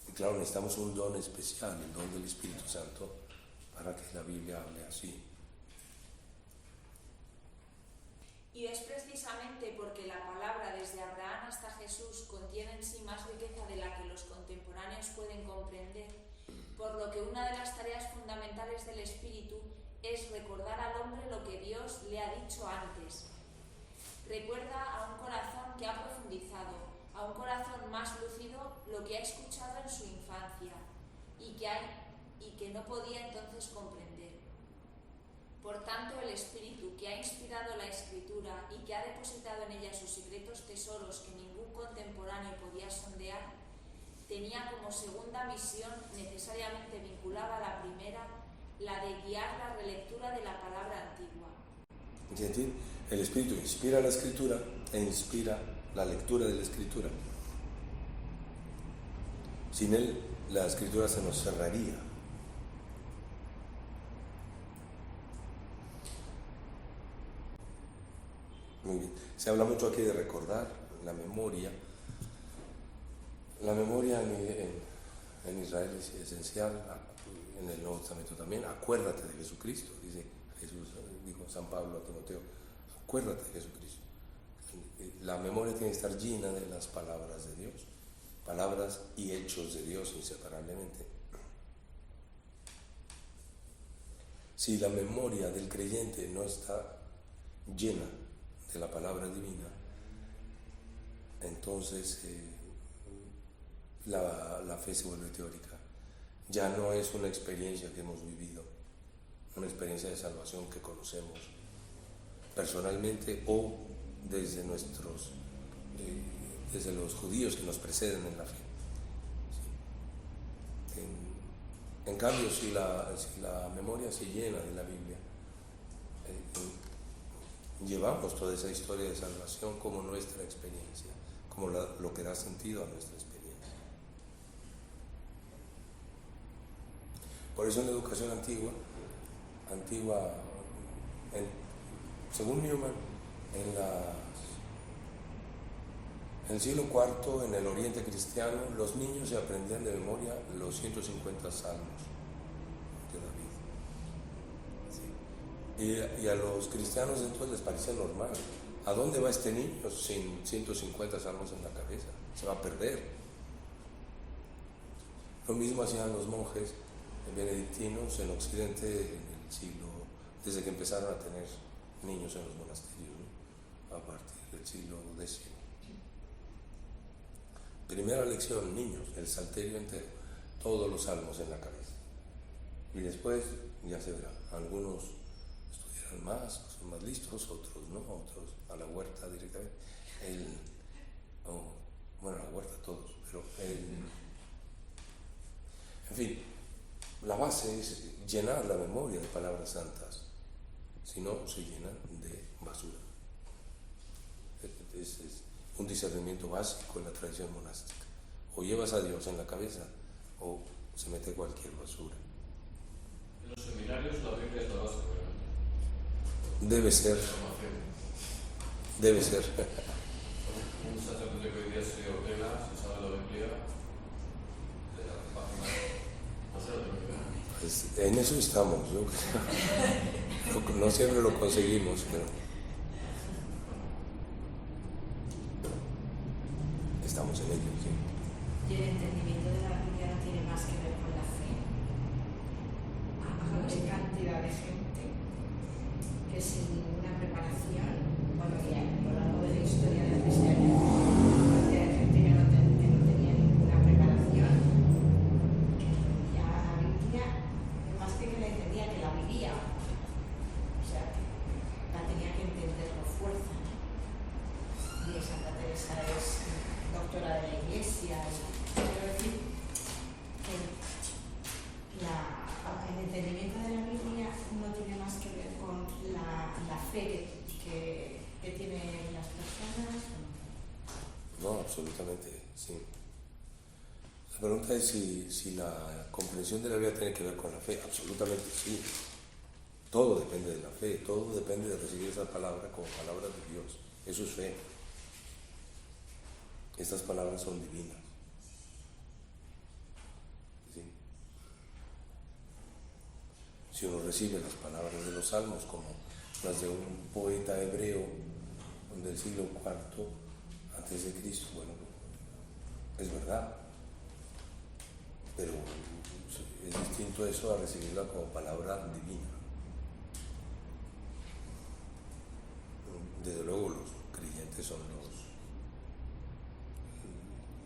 Y claro, necesitamos un don especial, el don del Espíritu Santo, para que la Biblia hable así. Y es precisamente porque la palabra desde Abraham hasta Jesús contiene en sí más riqueza de la que los contemporáneos pueden comprender, por lo que una de las tareas fundamentales del Espíritu es recordar al hombre lo que Dios le ha dicho antes. Recuerda a un corazón que ha profundizado, a un corazón más lúcido lo que ha escuchado en su infancia y que no podía entonces comprender. Por tanto, el Espíritu que ha inspirado la Escritura y que ha depositado en ella sus secretos tesoros que ningún contemporáneo podía sondear, tenía como segunda misión, necesariamente vinculada a la primera, la de guiar la relectura de la palabra antigua. Es decir, el Espíritu inspira la Escritura e inspira la lectura de la Escritura. Sin él, la Escritura se nos cerraría. Muy bien. Se habla mucho aquí de recordar la memoria. La memoria en Israel es esencial, en el Nuevo Testamento también. Acuérdate de Jesucristo, dice Jesús, dijo San Pablo a Timoteo, acuérdate de Jesucristo. La memoria tiene que estar llena de las palabras de Dios, palabras y hechos de Dios inseparablemente. Si la memoria del creyente no está llena de la palabra divina, entonces la fe se vuelve teórica. Ya no es una experiencia que hemos vivido, una experiencia de salvación que conocemos personalmente o desde desde los judíos que nos preceden en la fe. ¿Sí? En cambio, si la memoria se llena de la Biblia, llevamos toda esa historia de salvación como nuestra experiencia, como lo que da sentido a nuestra experiencia. Por eso en la educación antigua, según Newman, en el siglo IV, en el Oriente cristiano, los niños se aprendían de memoria los 150 salmos de David. ¿Sí? Y a los cristianos entonces les parecía normal. ¿A dónde va este niño sin 150 salmos en la cabeza? Se va a perder. Lo mismo hacían los monjes benedictinos en Occidente en el siglo, desde que empezaron a tener niños en los monasterios, ¿no? A partir del siglo X. Primera lección, niños, el salterio entero, todos los salmos en la cabeza. Y después, ya se verá, algunos estudiarán más, son más listos, otros no, otros a la huerta directamente. Bueno, a la huerta todos, pero en fin, la base es llenar la memoria de palabras santas, si no se llenan de basura. Es un discernimiento básico en la tradición monástica. O llevas a Dios en la cabeza o se mete cualquier basura. En los seminarios la Biblia es la base, ¿verdad? Debe ser. Debe ser. Un sacerdote que hoy día se ordena, se sabe la Biblia, de la página. No sé lo que me. Pues en eso estamos, yo no siempre lo conseguimos, pero estamos en ello, sí. Y el entendimiento de la Biblia no tiene más que ver con la fe. Hay cantidad de gente que sin ninguna preparación, bueno, ya a lo largo de la historia del cristianismo, cantidad de gente que no tenía ninguna preparación, ya la Biblia, más que la entendía, que la vivía. O sea, la tenía que entender con fuerza. Y Santa Teresa es doctora de la Iglesia. Quiero decir que el entendimiento de la Biblia no tiene más que ver con la fe que tienen las personas. No, absolutamente, sí. La pregunta es si la comprensión de la Biblia tiene que ver con la fe. Absolutamente sí. Todo depende de la fe, todo depende de recibir esa palabra como palabra de Dios. Eso es fe. Estas palabras son divinas. ¿Sí? Si uno recibe las palabras de los salmos como las de un poeta hebreo del siglo IV antes de Cristo, bueno, es verdad. Pero es distinto eso a recibirla como palabra divina. Desde luego los creyentes son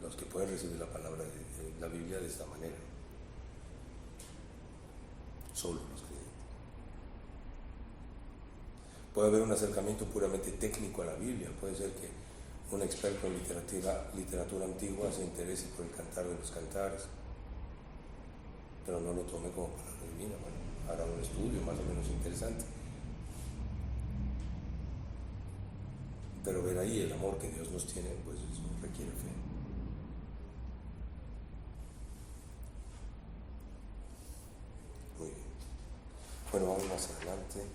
los que pueden recibir la palabra de la Biblia de esta manera. Solo los creyentes. Puede haber un acercamiento puramente técnico a la Biblia. Puede ser que un experto en literatura antigua se interese por el cantar de los cantares, pero no lo tome como palabra divina. Bueno, hará un estudio más o menos interesante. Pero ver ahí el amor que Dios nos tiene, pues eso requiere fe. Muy bien. Bueno, vamos más adelante.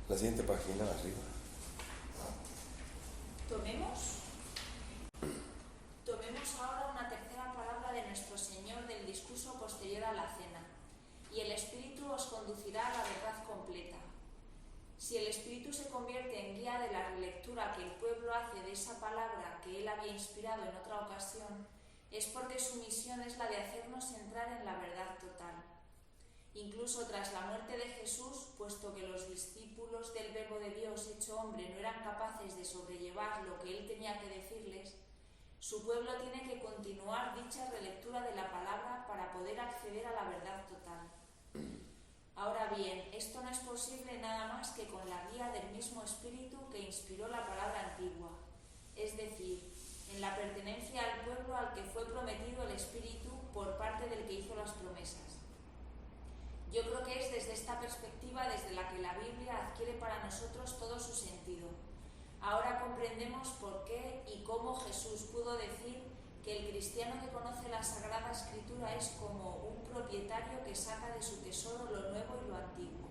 La siguiente página, arriba. Tomemos ahora una tercera palabra de nuestro Señor del discurso posterior a la cena. Y el Espíritu os conducirá a la verdad completa. Si el Espíritu se convierte en guía de la relectura que el pueblo hace de esa palabra que él había inspirado en otra ocasión, es porque su misión es la de hacernos entrar en la verdad total. Incluso tras la muerte de Jesús, puesto que los discípulos del Verbo de Dios hecho hombre no eran capaces de sobrellevar lo que él tenía que decirles, su pueblo tiene que continuar dicha relectura de la palabra para poder acceder a la verdad total. Ahora bien, esto no es posible nada más que con la guía del mismo Espíritu que inspiró la palabra antigua, es decir, en la pertenencia al pueblo al que fue prometido el Espíritu por parte del que hizo las promesas. Yo creo que es desde esta perspectiva desde la que la Biblia adquiere para nosotros todo su sentido. Ahora comprendemos por qué y cómo Jesús pudo decir que el cristiano que conoce la Sagrada Escritura es como un propietario que saca de su tesoro lo nuevo y lo antiguo.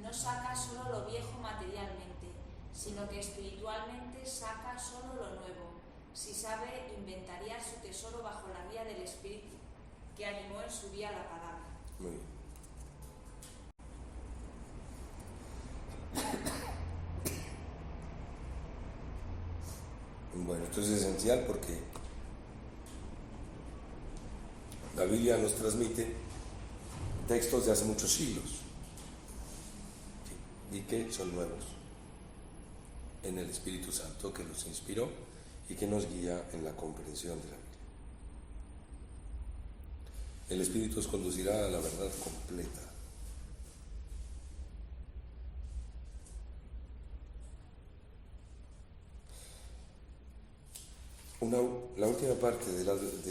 No saca solo lo viejo materialmente, sino que espiritualmente saca solo lo nuevo, si sabe inventariar su tesoro bajo la guía del Espíritu, que animó en su día la palabra. Muy bien. Bueno, esto es esencial porque la Biblia nos transmite textos de hace muchos siglos y que son nuevos en el Espíritu Santo que los inspiró y que nos guía en la comprensión de la Biblia. El Espíritu os conducirá a la verdad completa. La última parte de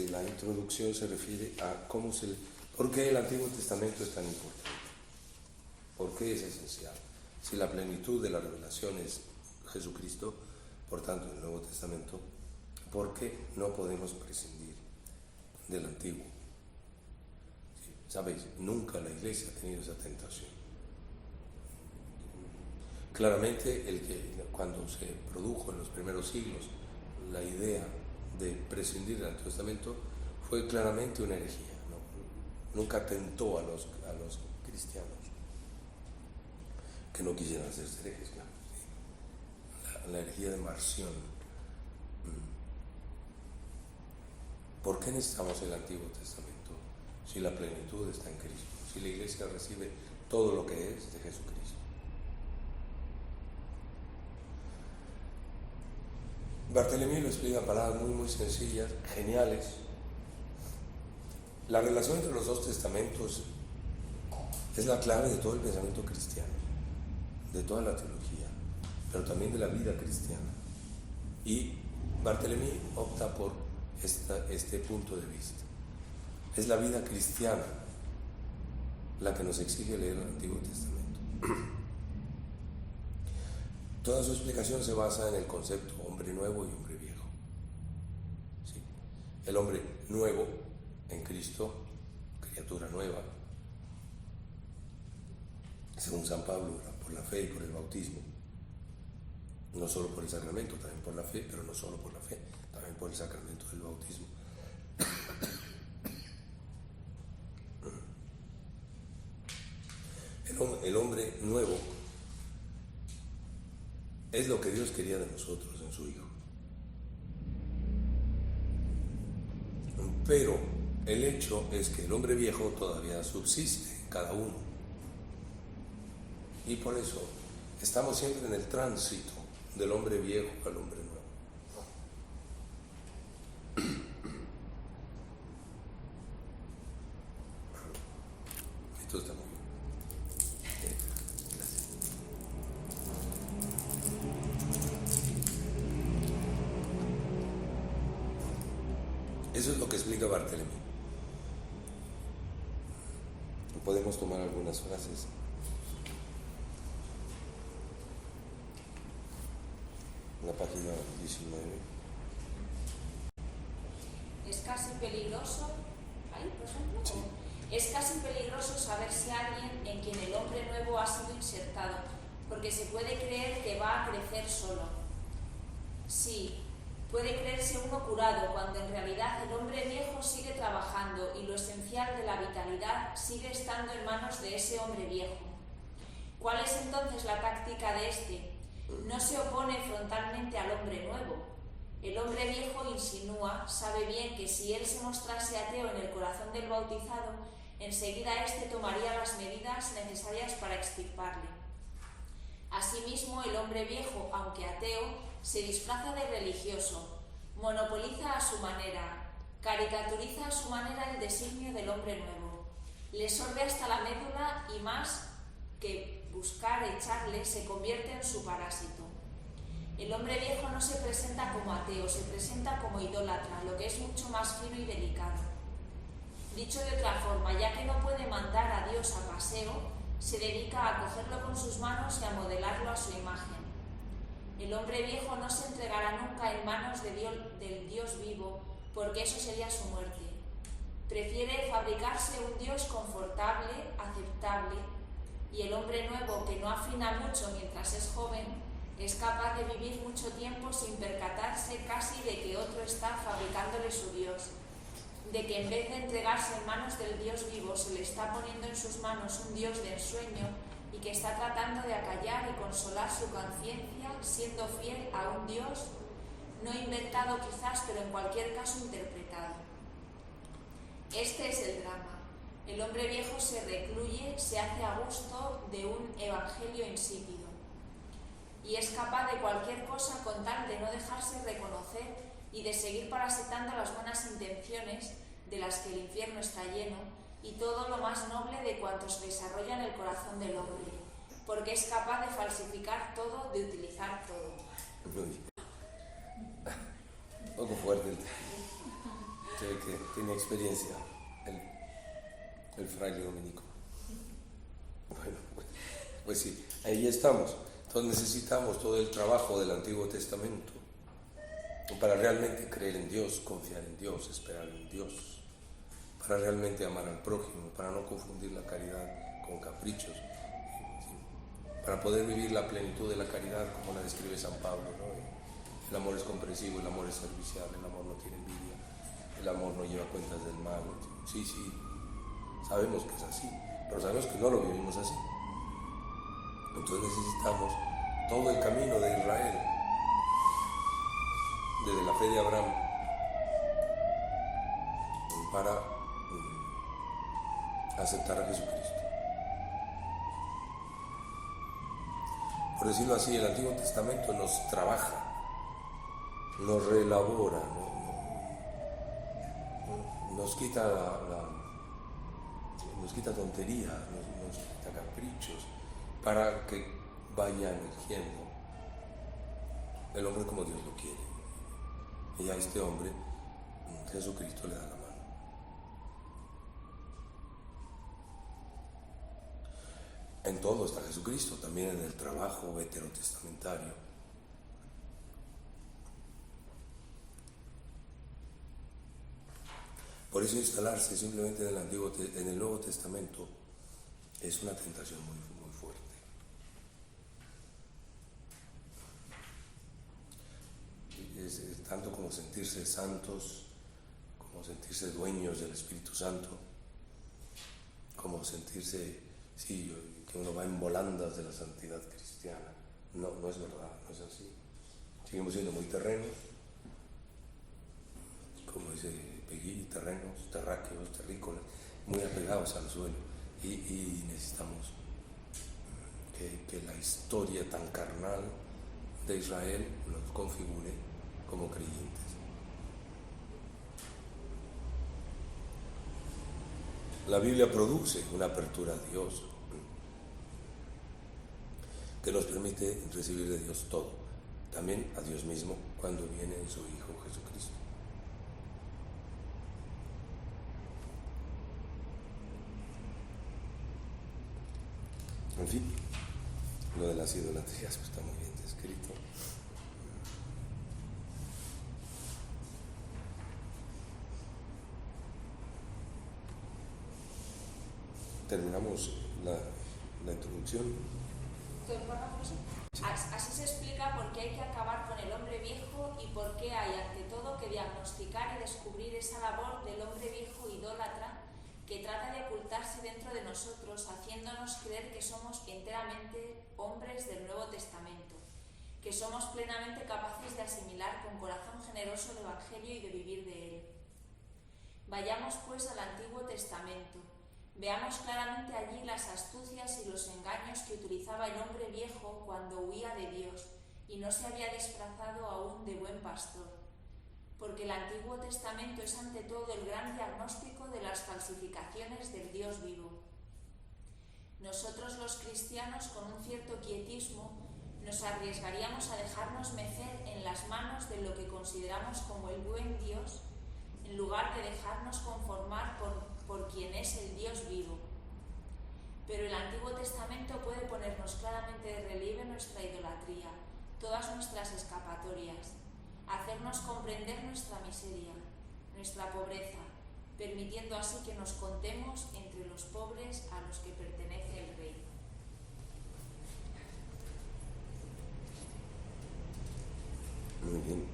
la introducción se refiere a por qué el Antiguo Testamento es tan importante, por qué es esencial. Si la plenitud de la revelación es Jesucristo, por tanto el Nuevo Testamento, ¿por qué no podemos prescindir del Antiguo? Sí, ¿sabéis? Nunca la Iglesia ha tenido esa tentación. Claramente cuando se produjo en los primeros siglos la idea de prescindir del Antiguo Testamento fue claramente una herejía, ¿no? Nunca tentó a los cristianos que no quisieran ser herejes, claro, ¿sí? La herejía de Marción. ¿Por qué necesitamos el Antiguo Testamento si la plenitud está en Cristo? Si la Iglesia recibe todo lo que es de Jesucristo. Barthélemy lo explica en palabras muy, muy sencillas, geniales. La relación entre los dos testamentos es la clave de todo el pensamiento cristiano, de toda la teología, pero también de la vida cristiana. Y Barthélemy opta por este punto de vista. Es la vida cristiana la que nos exige leer el Antiguo Testamento. Toda su explicación se basa en el concepto hombre nuevo y hombre viejo. ¿Sí? El hombre nuevo en Cristo, criatura nueva, según San Pablo, era por la fe y por el bautismo. No solo por el sacramento, también por la fe, pero no solo por la fe, también por el sacramento del bautismo. El hombre nuevo es lo que Dios quería de nosotros en su Hijo. Pero el hecho es que el hombre viejo todavía subsiste en cada uno. Y por eso estamos siempre en el tránsito del hombre viejo al hombre nuevo. Esto está muy bien. Gracias. Eso es lo que explica Barthélemy. Podemos tomar algunas frases. La página 19. Es casi peligroso, ahí por ejemplo, Sí. Es casi peligroso saber si alguien en quien el hombre nuevo ha sido insertado, porque se puede creer que va a crecer solo. Sí, puede creerse uno curado cuando en realidad el hombre viejo sigue trabajando y lo esencial de la vitalidad sigue estando en manos de ese hombre viejo. ¿Cuál es entonces la táctica de este? No se opone frontalmente al hombre nuevo. El hombre viejo insinúa, sabe bien que si él se mostrase ateo en el corazón del bautizado, enseguida éste tomaría las medidas necesarias para extirparle. Asimismo, el hombre viejo, aunque ateo, se disfraza de religioso, monopoliza a su manera, caricaturiza a su manera el designio del hombre nuevo, le sorbe hasta la médula y más que buscar echarle, se convierte en su parásito. El hombre viejo no se presenta como ateo, se presenta como idólatra, lo que es mucho más fino y delicado. Dicho de otra forma, ya que no puede mandar a Dios a paseo, se dedica a cogerlo con sus manos y a modelarlo a su imagen. El hombre viejo no se entregará nunca en manos del Dios vivo, porque eso sería su muerte. Prefiere fabricarse un Dios confortable, aceptable, y el hombre nuevo, que no afina mucho mientras es joven, es capaz de vivir mucho tiempo sin percatarse casi de que otro está fabricándole su Dios, de que en vez de entregarse en manos del Dios vivo se le está poniendo en sus manos un Dios de ensueño y que está tratando de acallar y consolar su conciencia siendo fiel a un Dios no inventado quizás, pero en cualquier caso interpretado. Este es el drama. El hombre viejo se recluye, se hace a gusto de un evangelio insípido y es capaz de cualquier cosa con tal de no dejarse reconocer y de seguir parasitando las buenas intenciones de las que el infierno está lleno y todo lo más noble de cuantos desarrollan el corazón del hombre, porque es capaz de falsificar todo, de utilizar todo. Un poco fuerte. Se ve que tiene experiencia el fraile dominico. Bueno, pues sí, ahí estamos. Entonces necesitamos todo el trabajo del Antiguo Testamento para realmente creer en Dios, confiar en Dios, esperar en Dios, para realmente amar al prójimo, para no confundir la caridad con caprichos, para poder vivir la plenitud de la caridad como la describe San Pablo, ¿no? El amor es comprensivo, el amor es servicial, el amor no tiene envidia, el amor no lleva cuentas del mal. Sí, sabemos que es así, pero sabemos que no lo vivimos así. Entonces necesitamos todo el camino de Israel, desde la fe de Abraham, para aceptar a Jesucristo. Por decirlo así, el Antiguo Testamento nos trabaja, nos reelabora, nos quita nos quita tontería, nos quita caprichos, para que vaya emergiendo el hombre como Dios lo quiere. Y a este hombre Jesucristo le da la mano. En todo está Jesucristo, también en el trabajo veterotestamentario. Por eso instalarse simplemente en el Nuevo Testamento es una tentación muy fuerte. sentirse santos, como sentirse dueños del Espíritu Santo, como sentirse, sí, que uno va en volandas de la santidad cristiana. No, no es verdad, no es así. Seguimos siendo muy terrenos, como dice Peggy, terrenos, terráqueos, terrícolas, muy apegados al suelo, y necesitamos que la historia tan carnal de Israel nos configure como creyentes. La Biblia produce una apertura a Dios que nos permite recibir de Dios todo, también a Dios mismo cuando viene en su Hijo Jesucristo. En fin, lo de las idolatrías está muy bien descrito. Terminamos la introducción. Así se explica por qué hay que acabar con el hombre viejo y por qué hay ante todo que diagnosticar y descubrir esa labor del hombre viejo idólatra que trata de ocultarse dentro de nosotros, haciéndonos creer que somos enteramente hombres del Nuevo Testamento, que somos plenamente capaces de asimilar con corazón generoso el Evangelio y de vivir de él. Vayamos pues al Antiguo Testamento. Veamos claramente allí las astucias y los engaños que utilizaba el hombre viejo cuando huía de Dios y no se había disfrazado aún de buen pastor. Porque el Antiguo Testamento es ante todo el gran diagnóstico de las falsificaciones del Dios vivo. Nosotros los cristianos, con un cierto quietismo, nos arriesgaríamos a dejarnos mecer en las manos de lo que consideramos como el buen Dios, en lugar de dejarnos conformar por quien es el Dios vivo. Pero el Antiguo Testamento puede ponernos claramente de relieve nuestra idolatría, todas nuestras escapatorias, hacernos comprender nuestra miseria, nuestra pobreza, permitiendo así que nos contemos entre los pobres a los que pertenece el Rey. Muy bien.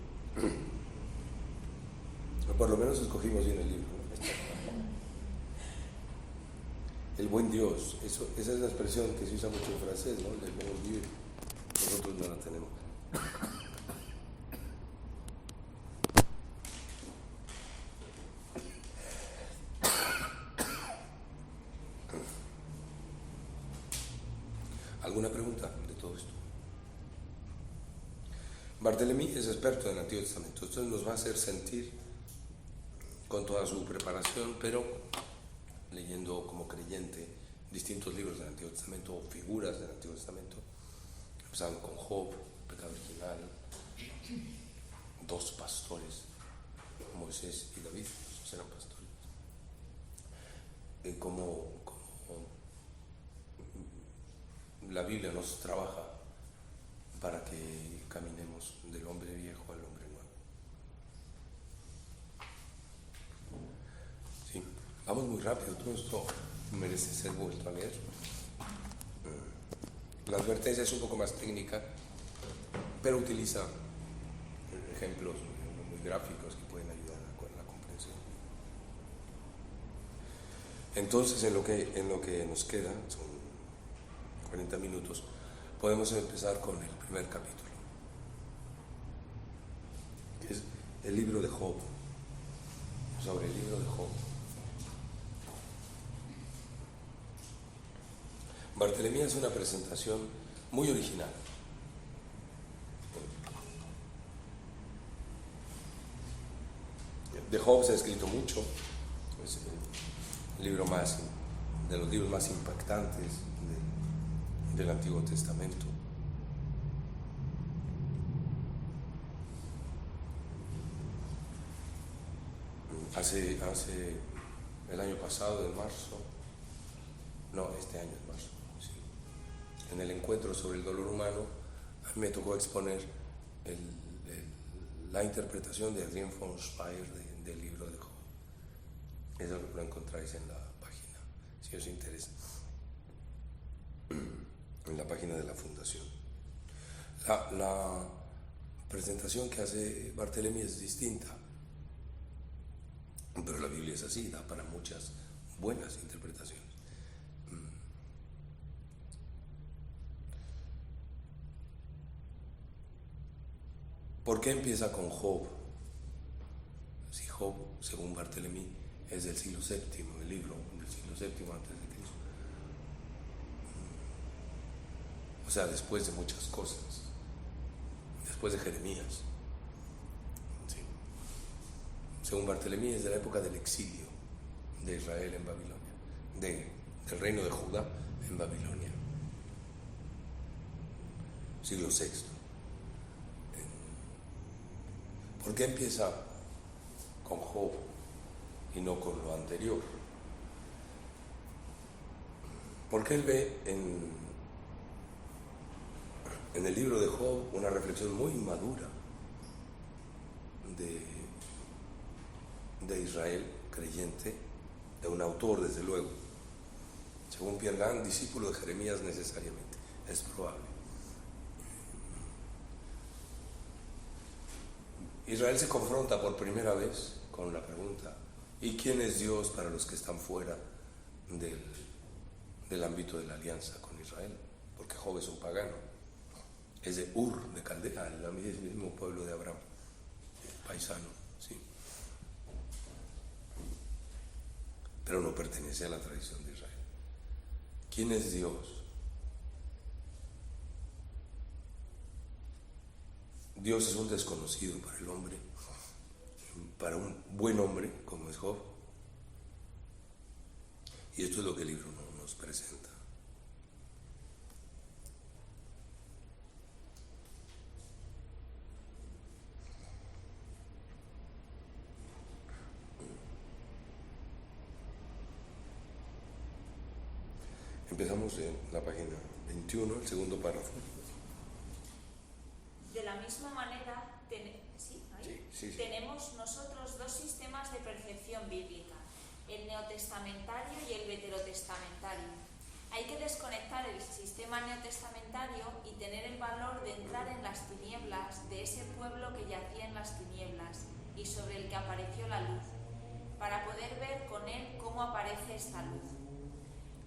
Por lo menos escogimos bien el libro, ¿no? El buen Dios, esa es la expresión que se usa mucho en francés, ¿no? Le bon Dieu. Nosotros no la tenemos. ¿Alguna pregunta de todo esto? Barthélemy es experto en el Antiguo Testamento, entonces nos va a hacer sentir con toda su preparación, pero leyendo como creyente distintos libros del Antiguo Testamento o figuras del Antiguo Testamento. Empezamos con Job, pecado original, dos pastores, Moisés y David, esos eran pastores. Como la Biblia nos trabaja para que caminemos del hombre viejo al hombre nuevo. Sí, vamos muy rápido, todo esto merece ser vuelto a leer. La advertencia es un poco más técnica, pero utiliza ejemplos muy gráficos que pueden ayudar a la comprensión. Entonces, en lo que nos queda, son 40 minutos, podemos empezar con el primer capítulo, que es el libro de Job, sobre el libro de Job. Barthélemy es una presentación muy original. De Job se ha escrito mucho, es el libro de los libros más impactantes del Antiguo Testamento. Hace el año pasado, en marzo, este año en marzo, sí, en el encuentro sobre el dolor humano, a mí me tocó exponer la interpretación de Adrien von Speyer del libro de Job. Eso lo encontráis en la página, si os interesa, en la página de la Fundación. La presentación que hace Barthélemy es distinta, pero la Biblia es así, da para muchas buenas interpretaciones. ¿Por qué empieza con Job? Si Job, según Barthélemy, es del siglo VII, el libro del siglo VII antes de Cristo. O sea, después de muchas cosas, después de Jeremías. Sí. Según Barthélemy, es de la época del exilio de Israel en Babilonia, del reino de Judá en Babilonia. Siglo VI. ¿Por qué empieza con Job y no con lo anterior? Porque él ve en el libro de Job una reflexión muy madura de Israel creyente, de un autor desde luego, según Pierre Gand, discípulo de Jeremías necesariamente, es probable. Israel se confronta por primera vez con la pregunta: ¿y quién es Dios para los que están fuera del ámbito de la alianza con Israel? Porque Job es un pagano, es de Ur, de Caldea, el mismo pueblo de Abraham, paisano, sí. Pero no pertenece a la tradición de Israel. ¿Quién es Dios? Dios es un desconocido para el hombre, para un buen hombre como es Job. Y esto es lo que el libro nos presenta. Empezamos en la página 21, el segundo párrafo. De la misma manera, tenemos nosotros dos sistemas de percepción bíblica, el neotestamentario y el veterotestamentario. Hay que desconectar el sistema neotestamentario y tener el valor de entrar en las tinieblas de ese pueblo que yacía en las tinieblas y sobre el que apareció la luz, para poder ver con él cómo aparece esta luz.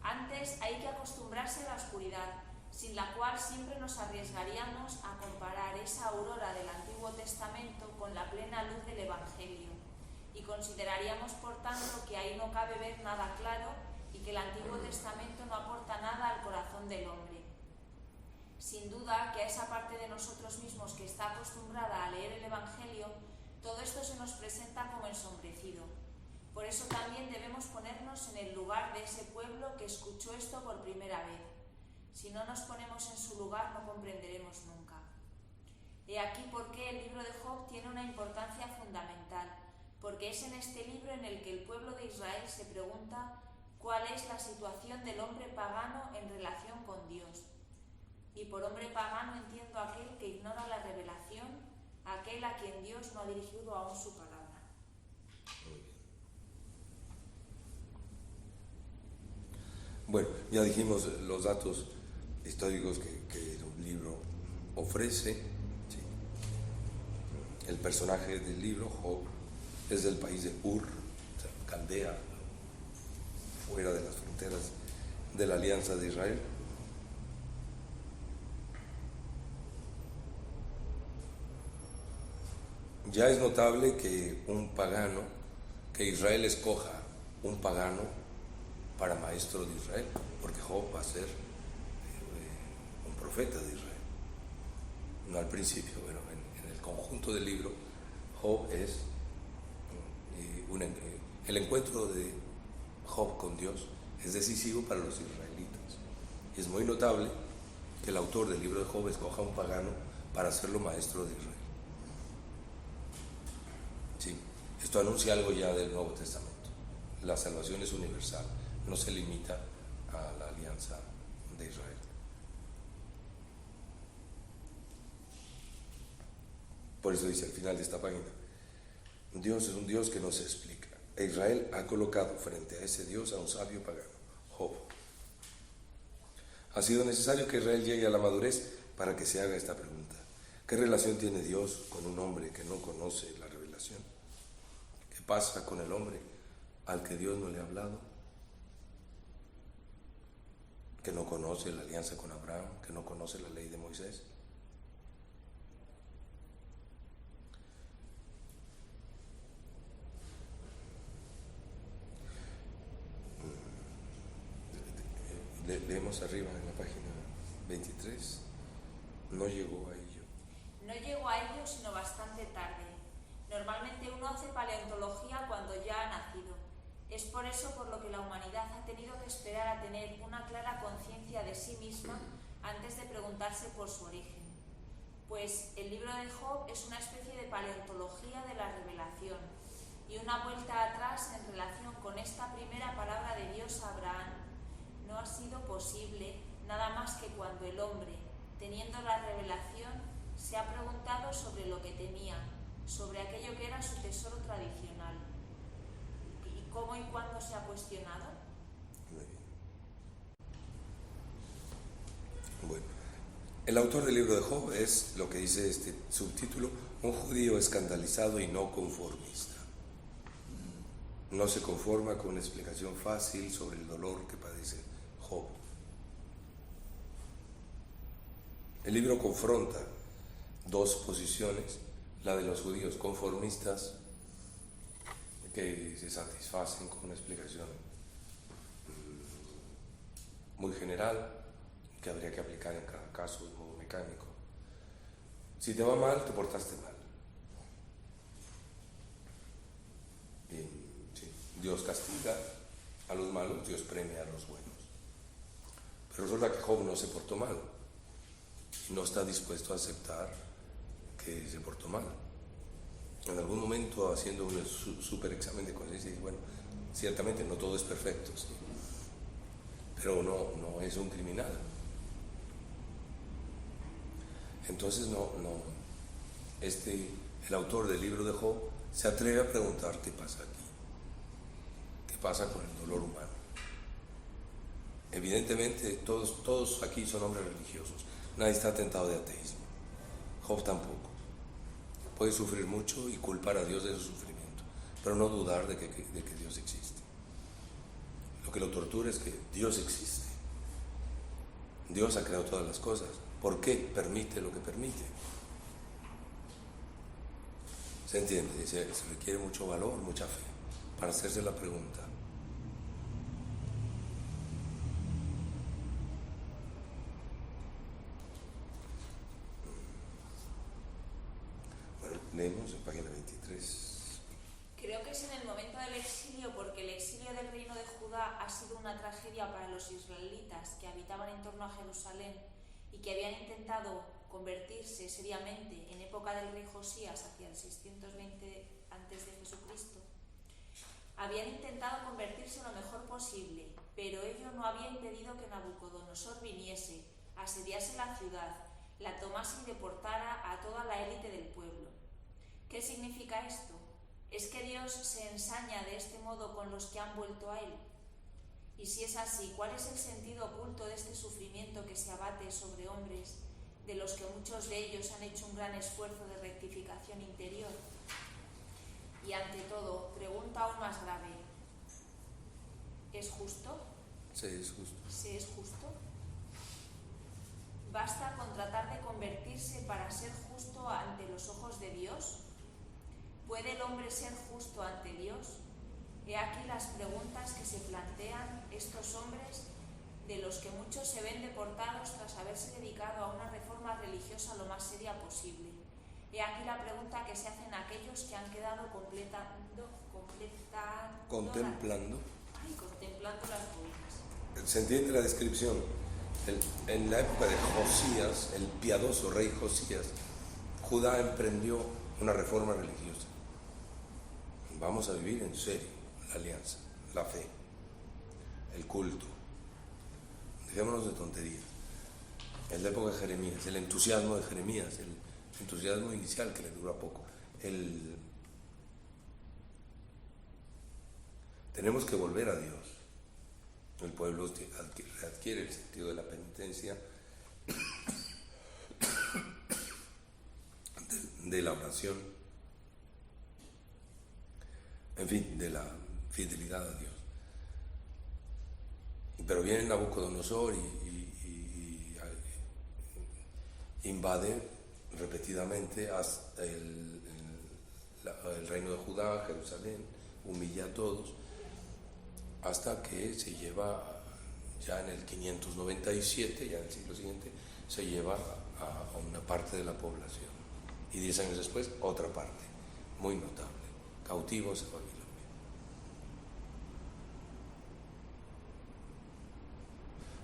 Antes hay que acostumbrarse a la oscuridad, sin la cual siempre nos arriesgaríamos a comparar esa aurora del Antiguo Testamento con la plena luz del Evangelio, y consideraríamos por tanto que ahí no cabe ver nada claro y que el Antiguo Testamento no aporta nada al corazón del hombre. Sin duda que a esa parte de nosotros mismos que está acostumbrada a leer el Evangelio, todo esto se nos presenta como ensombrecido. Por eso también debemos ponernos en el lugar de ese pueblo que escuchó esto por primera vez. Si no nos ponemos en su lugar, no comprenderemos nunca. He aquí por qué el libro de Job tiene una importancia fundamental, porque es en este libro en el que el pueblo de Israel se pregunta cuál es la situación del hombre pagano en relación con Dios. Y por hombre pagano entiendo aquel que ignora la revelación, aquel a quien Dios no ha dirigido aún su palabra. Bueno, ya dijimos los datos históricos que el libro ofrece. Sí. El personaje del libro, Job, es del país de Ur, o sea, Caldea, fuera de las fronteras de la alianza de Israel. Ya es notable que que Israel escoja un pagano para maestro de Israel, porque Job va a ser un profeta de Israel. No al principio, pero en el conjunto del libro, Job es el encuentro de Job con Dios es decisivo para los israelitas. Y es muy notable que el autor del libro de Job escoja un pagano para hacerlo maestro de Israel. Sí, esto anuncia algo ya del Nuevo Testamento. La salvación es universal, no se limita a la alianza de Israel. Por eso dice al final de esta página: Dios es un Dios que no se explica. E Israel ha colocado frente a ese Dios a un sabio pagano, Job. Ha sido necesario que Israel llegue a la madurez para que se haga esta pregunta: ¿Qué relación tiene Dios con un hombre que no conoce la revelación? ¿Qué pasa con el hombre al que Dios no le ha hablado? Que no conoce la alianza con Abraham, que no conoce la ley de Moisés. Leemos arriba en la página 23. No llegó a ello. No llegó a ello sino bastante tarde. Normalmente uno hace paleontología cuando ya ha nacido. Es por eso por lo que la humanidad ha tenido que esperar a tener una clara conciencia de sí misma antes de preguntarse por su origen. Pues el libro de Job es una especie de paleontología de la revelación y una vuelta atrás en relación con esta primera palabra de Dios a Abraham no ha sido posible nada más que cuando el hombre, teniendo la revelación, se ha preguntado sobre lo que temía, sobre aquello que era su tesoro tradicional. ¿Y cómo y cuándo se ha cuestionado? Muy bien. Bueno, el autor del libro de Job es, lo que dice este subtítulo, un judío escandalizado y no conformista. No se conforma con una explicación fácil sobre el dolor que padece Job. El libro confronta dos posiciones, la de los judíos conformistas, que se satisfacen con una explicación muy general, que habría que aplicar en cada caso de modo mecánico. Si te va mal, te portaste mal. Y, sí, Dios castiga a los malos, Dios premia a los buenos. Pero resulta que Job no se portó mal y no está dispuesto a aceptar que se portó mal. En algún momento, haciendo un super examen de conciencia, dice, bueno, ciertamente no todo es perfecto, ¿sí? Pero no es un criminal. Entonces el autor del libro de Job se atreve a preguntar qué pasa aquí, qué pasa con el dolor humano. Evidentemente todos aquí son hombres religiosos, nadie está tentado de ateísmo, Job tampoco. Puede sufrir mucho y culpar a Dios de su sufrimiento, pero no dudar de que Dios existe. Lo que lo tortura es que Dios existe. Dios ha creado todas las cosas. ¿Por qué permite lo que permite? ¿Se entiende? Se requiere mucho valor, mucha fe para hacerse la pregunta. Bueno, leemos en página 23. Creo que es en el momento del exilio, porque el exilio del reino de Judá ha sido una tragedia para los israelitas que habitaban en torno a Jerusalén y que habían intentado convertirse seriamente en época del rey Josías hacia el 620 a.C. Habían intentado convertirse lo mejor posible, pero ello no había impedido que Nabucodonosor viniese, asediase la ciudad, la tomase y deportara a toda la élite del pueblo. ¿Qué significa esto? ¿Es que Dios se ensaña de este modo con los que han vuelto a Él? Y si es así, ¿cuál es el sentido oculto de este sufrimiento que se abate sobre hombres, de los que muchos de ellos han hecho un gran esfuerzo de rectificación interior? Y ante todo, pregunta aún más grave, ¿es justo? Sí, es justo. ¿Se es justo? ¿Basta con tratar de convertirse para ser justo ante los ojos de Dios? ¿Puede el hombre ser justo ante Dios? He aquí las preguntas que se plantean estos hombres, de los que muchos se ven deportados tras haberse dedicado a una reforma religiosa lo más seria posible. He aquí la pregunta que se hacen aquellos que han quedado contemplando las ruinas. Se entiende la descripción. En la época de Josías, el piadoso rey Josías, Judá emprendió una reforma religiosa. Vamos a vivir en serio la alianza, la fe, el culto. Dejémonos de tonterías. En la época de Jeremías, el entusiasmo de Jeremías, el entusiasmo inicial que le dura poco. Tenemos que volver a Dios. El pueblo readquiere el sentido de la penitencia de la oración, en fin, de la fidelidad a Dios. Pero viene Nabucodonosor y invade repetidamente hasta el reino de Judá, Jerusalén, humilla a todos, hasta que se lleva, ya en el 597, ya en el siglo siguiente, se lleva a una parte de la población. Y 10 años después, otra parte, muy notable, cautivos a Babilonia.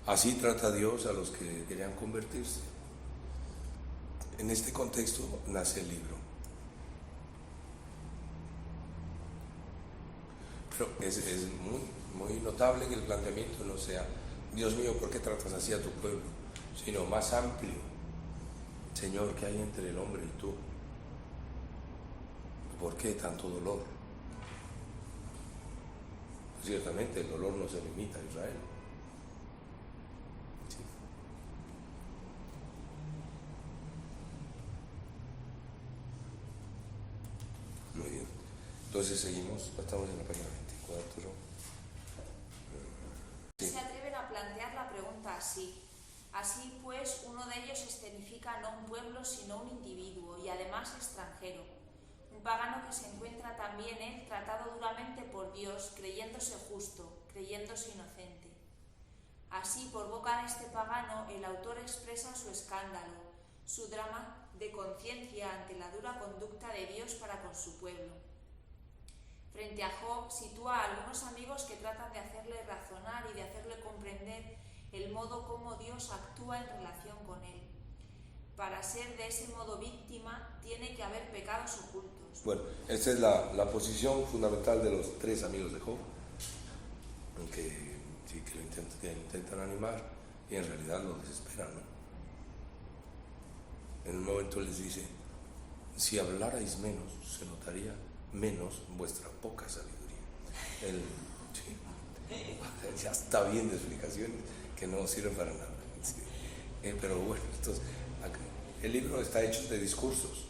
Así trata Dios a los que querían convertirse. En este contexto nace el libro. Pero es muy notable que el planteamiento no sea, Dios mío, ¿por qué tratas así a tu pueblo? Sino más amplio. Señor, ¿qué hay entre el hombre y tú? ¿Por qué tanto dolor? Ciertamente el dolor no se limita a Israel. Sí. Muy bien. Entonces seguimos, estamos en la página 24. Sí. Se atreven a plantear la pregunta así. Así pues, uno de ellos escenifica no un pueblo, sino un individuo, y además extranjero. Un pagano que se encuentra también él tratado duramente por Dios, creyéndose justo, creyéndose inocente. Así, por boca de este pagano, el autor expresa su escándalo, su drama de conciencia ante la dura conducta de Dios para con su pueblo. Frente a Job, sitúa a algunos amigos que tratan de hacerle razonar y de hacerle comprender el modo como Dios actúa en relación con él. Para ser de ese modo víctima, tiene que haber pecados ocultos. Bueno, esta es la posición fundamental de los 3 amigos de Job, que sí que lo intentan animar y en realidad lo desesperan, ¿no? En un momento les dice, si hablarais menos, se notaría menos vuestra poca sabiduría. Ya está bien de explicaciones que no sirven para nada. Sí. Pero bueno, entonces, el libro está hecho de discursos.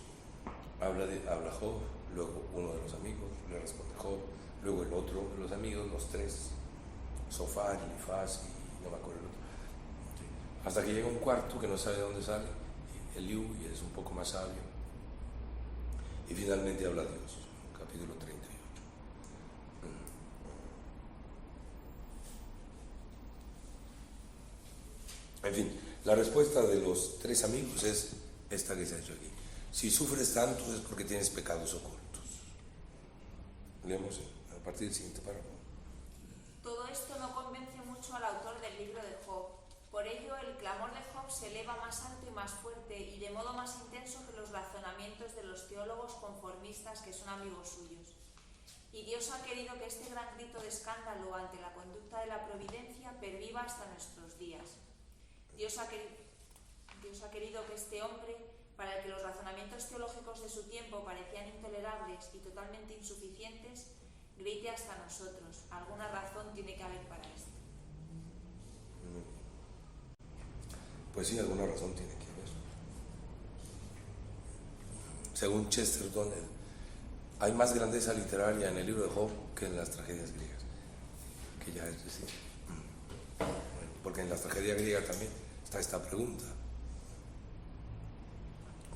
Habla Job, luego uno de los amigos le responde Job, luego el otro de los amigos, los 3, Sofar, Elifaz y no me acuerdo el otro. Sí. Hasta que llega un cuarto que no sabe de dónde sale, Eliú, y es un poco más sabio. Y finalmente habla Dios, capítulo 38. En fin, la respuesta de los 3 amigos es esta que se ha hecho aquí. Si sufres tanto es porque tienes pecados ocultos. Leemos a partir del siguiente párrafo. Todo esto no convence mucho al autor del libro de Job. Por ello, el clamor de Job se eleva más alto y más fuerte y de modo más intenso que los razonamientos de los teólogos conformistas que son amigos suyos. Y Dios ha querido que este gran grito de escándalo ante la conducta de la providencia perviva hasta nuestros días. Dios ha querido que este hombre, para el que los razonamientos teológicos de su tiempo parecían intolerables y totalmente insuficientes, grite hasta nosotros. Alguna razón tiene que haber para esto. Pues sí, alguna razón tiene que haber. Según Chesterton, hay más grandeza literaria en el libro de Job que en las tragedias griegas. Que ya es decir, porque en la tragedia griega también está esta pregunta.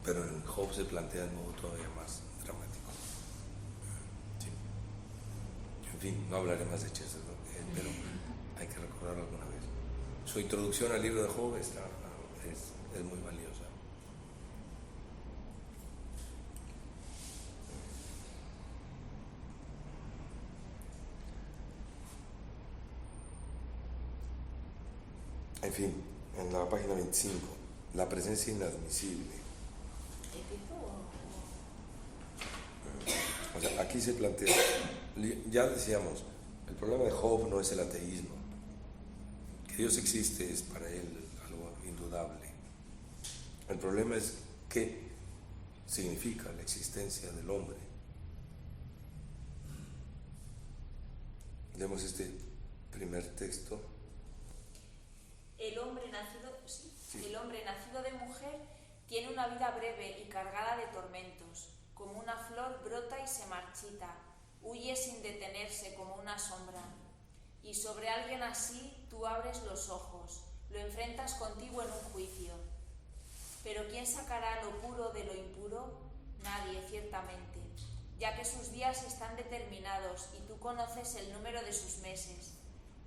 Pero en Job se plantea de modo todavía más dramático. Sí. En fin, no hablaré más de Chesterton, pero hay que recordarlo alguna vez. Su introducción al libro de Job es muy valiosa. En fin, en la página 25, la presencia inadmisible. O sea, aquí se plantea, ya decíamos, el problema de Job no es el ateísmo. Que Dios existe es para él algo indudable. El problema es qué significa la existencia del hombre. Leemos este primer texto. El hombre nacido de mujer Tiene una vida breve y cargada de tormentos. Como una flor brota y se marchita, huye sin detenerse como una sombra. Y sobre alguien así tú abres los ojos, lo enfrentas contigo en un juicio. Pero ¿quién sacará lo puro de lo impuro? Nadie, ciertamente, ya que sus días están determinados y tú conoces el número de sus meses.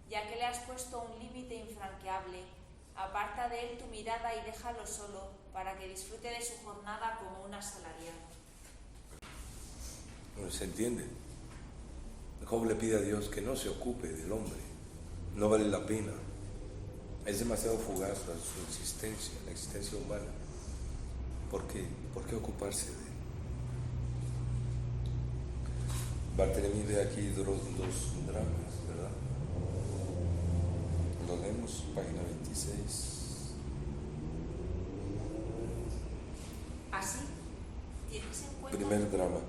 Ya que le has puesto un límite infranqueable, aparta de él tu mirada y déjalo solo para que disfrute de su jornada como un asalariado. No se entiende. Job le pide a Dios que no se ocupe del hombre. No vale la pena. Es demasiado fugaz su existencia, la existencia humana. ¿Por qué ocuparse de él? Bartolomé ve aquí dos dramas, ¿verdad? Lo leemos, página 26. Así, tienes en cuenta... Primer drama.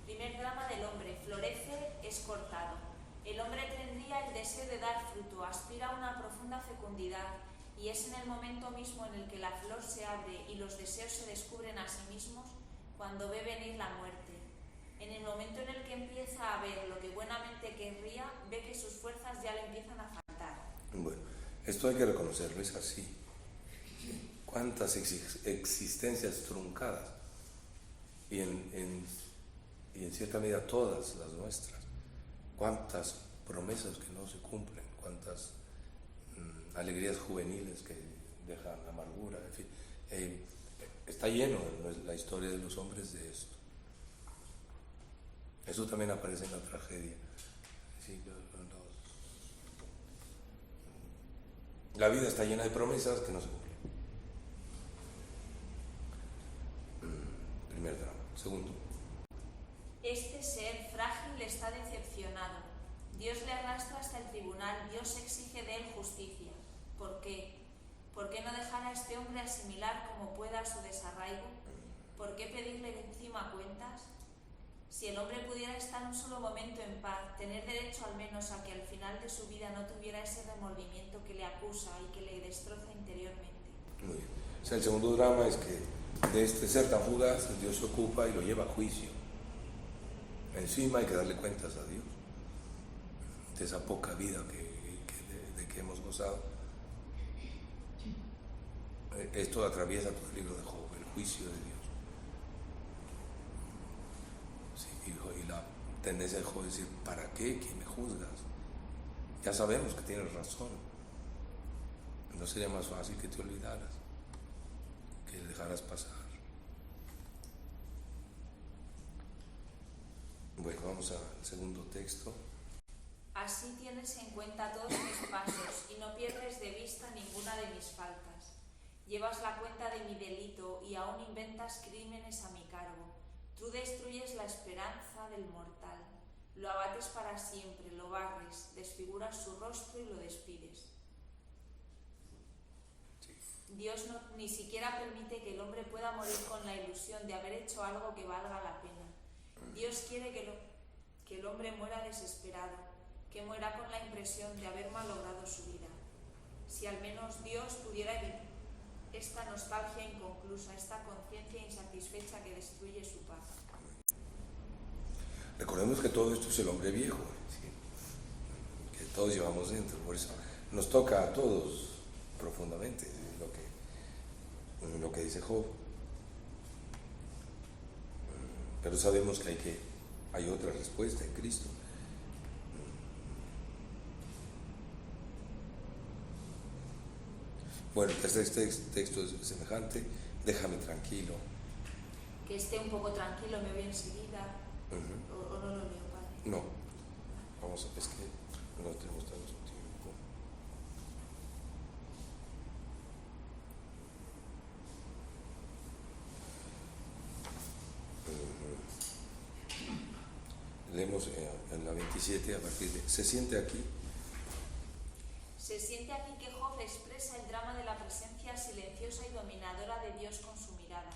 Primer drama del hombre. Florece, es cortado. El hombre tendría el deseo de dar fruto, aspira a una profunda fecundidad, y es en el momento mismo en el que la flor se abre y los deseos se descubren a sí mismos, cuando ve venir la muerte. En el momento en el que empieza a ver lo que buenamente querría, ve que sus fuerzas ya le empiezan a faltar. Bueno, esto hay que reconocerlo, es así. ¿Cuántas existencias truncadas? Y en cierta medida todas las nuestras. ¿Cuántas promesas que no se cumplen? ¿Cuántas alegrías juveniles que dejan amargura? En fin, está lleno la historia de los hombres de esto. Eso también aparece en la tragedia. Sí, la vida está llena de promesas que no se cumplen. Primer drama. Segundo. Este ser frágil está decepcionado. Dios le arrastra hasta el tribunal, Dios exige de él justicia. ¿Por qué? ¿Por qué no dejar a este hombre asimilar como pueda su desarraigo? ¿Por qué pedirle encima cuentas? Si el hombre pudiera estar un solo momento en paz, tener derecho al menos a que al final de su vida no tuviera ese remordimiento que le acusa y que le destroza interiormente. Muy bien. O sea, el segundo drama es que de este ser tan fugaz, Dios se ocupa y lo lleva a juicio. Encima hay que darle cuentas a Dios de esa poca vida de que hemos gozado. Esto atraviesa todo el libro de Job, el juicio de Dios. Sí, y la tendencia de Job es decir, ¿para qué? ¿Quién me juzgas? Ya sabemos que tienes razón. ¿No sería más fácil que te olvidaras? Que dejaras pasar. Bueno, vamos al segundo texto. Así tienes en cuenta todos mis pasos y no pierdes de vista ninguna de mis faltas. Llevas la cuenta de mi delito y aún inventas crímenes a mi cargo. Tú destruyes la esperanza del mortal. Lo abates para siempre, lo barres, desfiguras su rostro y lo despides. Sí. Dios ni siquiera permite que el hombre pueda morir con la ilusión de haber hecho algo que valga la pena. Dios quiere que el hombre muera desesperado, que muera con la impresión de haber malogrado su vida. Si al menos Dios pudiera evitar esta nostalgia inconclusa, esta conciencia insatisfecha que destruye su paz. Recordemos que todo esto es el hombre viejo, ¿sí? Que todos llevamos dentro, por eso nos toca a todos profundamente lo que dice Job. Pero sabemos que hay otra respuesta en Cristo. Bueno, este texto es semejante. Déjame tranquilo. Que esté un poco tranquilo, me voy enseguida. O no lo leo, padre. No, vamos, es que no tenemos tanto tiempo. Leemos en la 27 a partir de... ¿Se siente aquí? Se siente aquí que Job expresa el drama de la presencia silenciosa y dominadora de Dios con su mirada.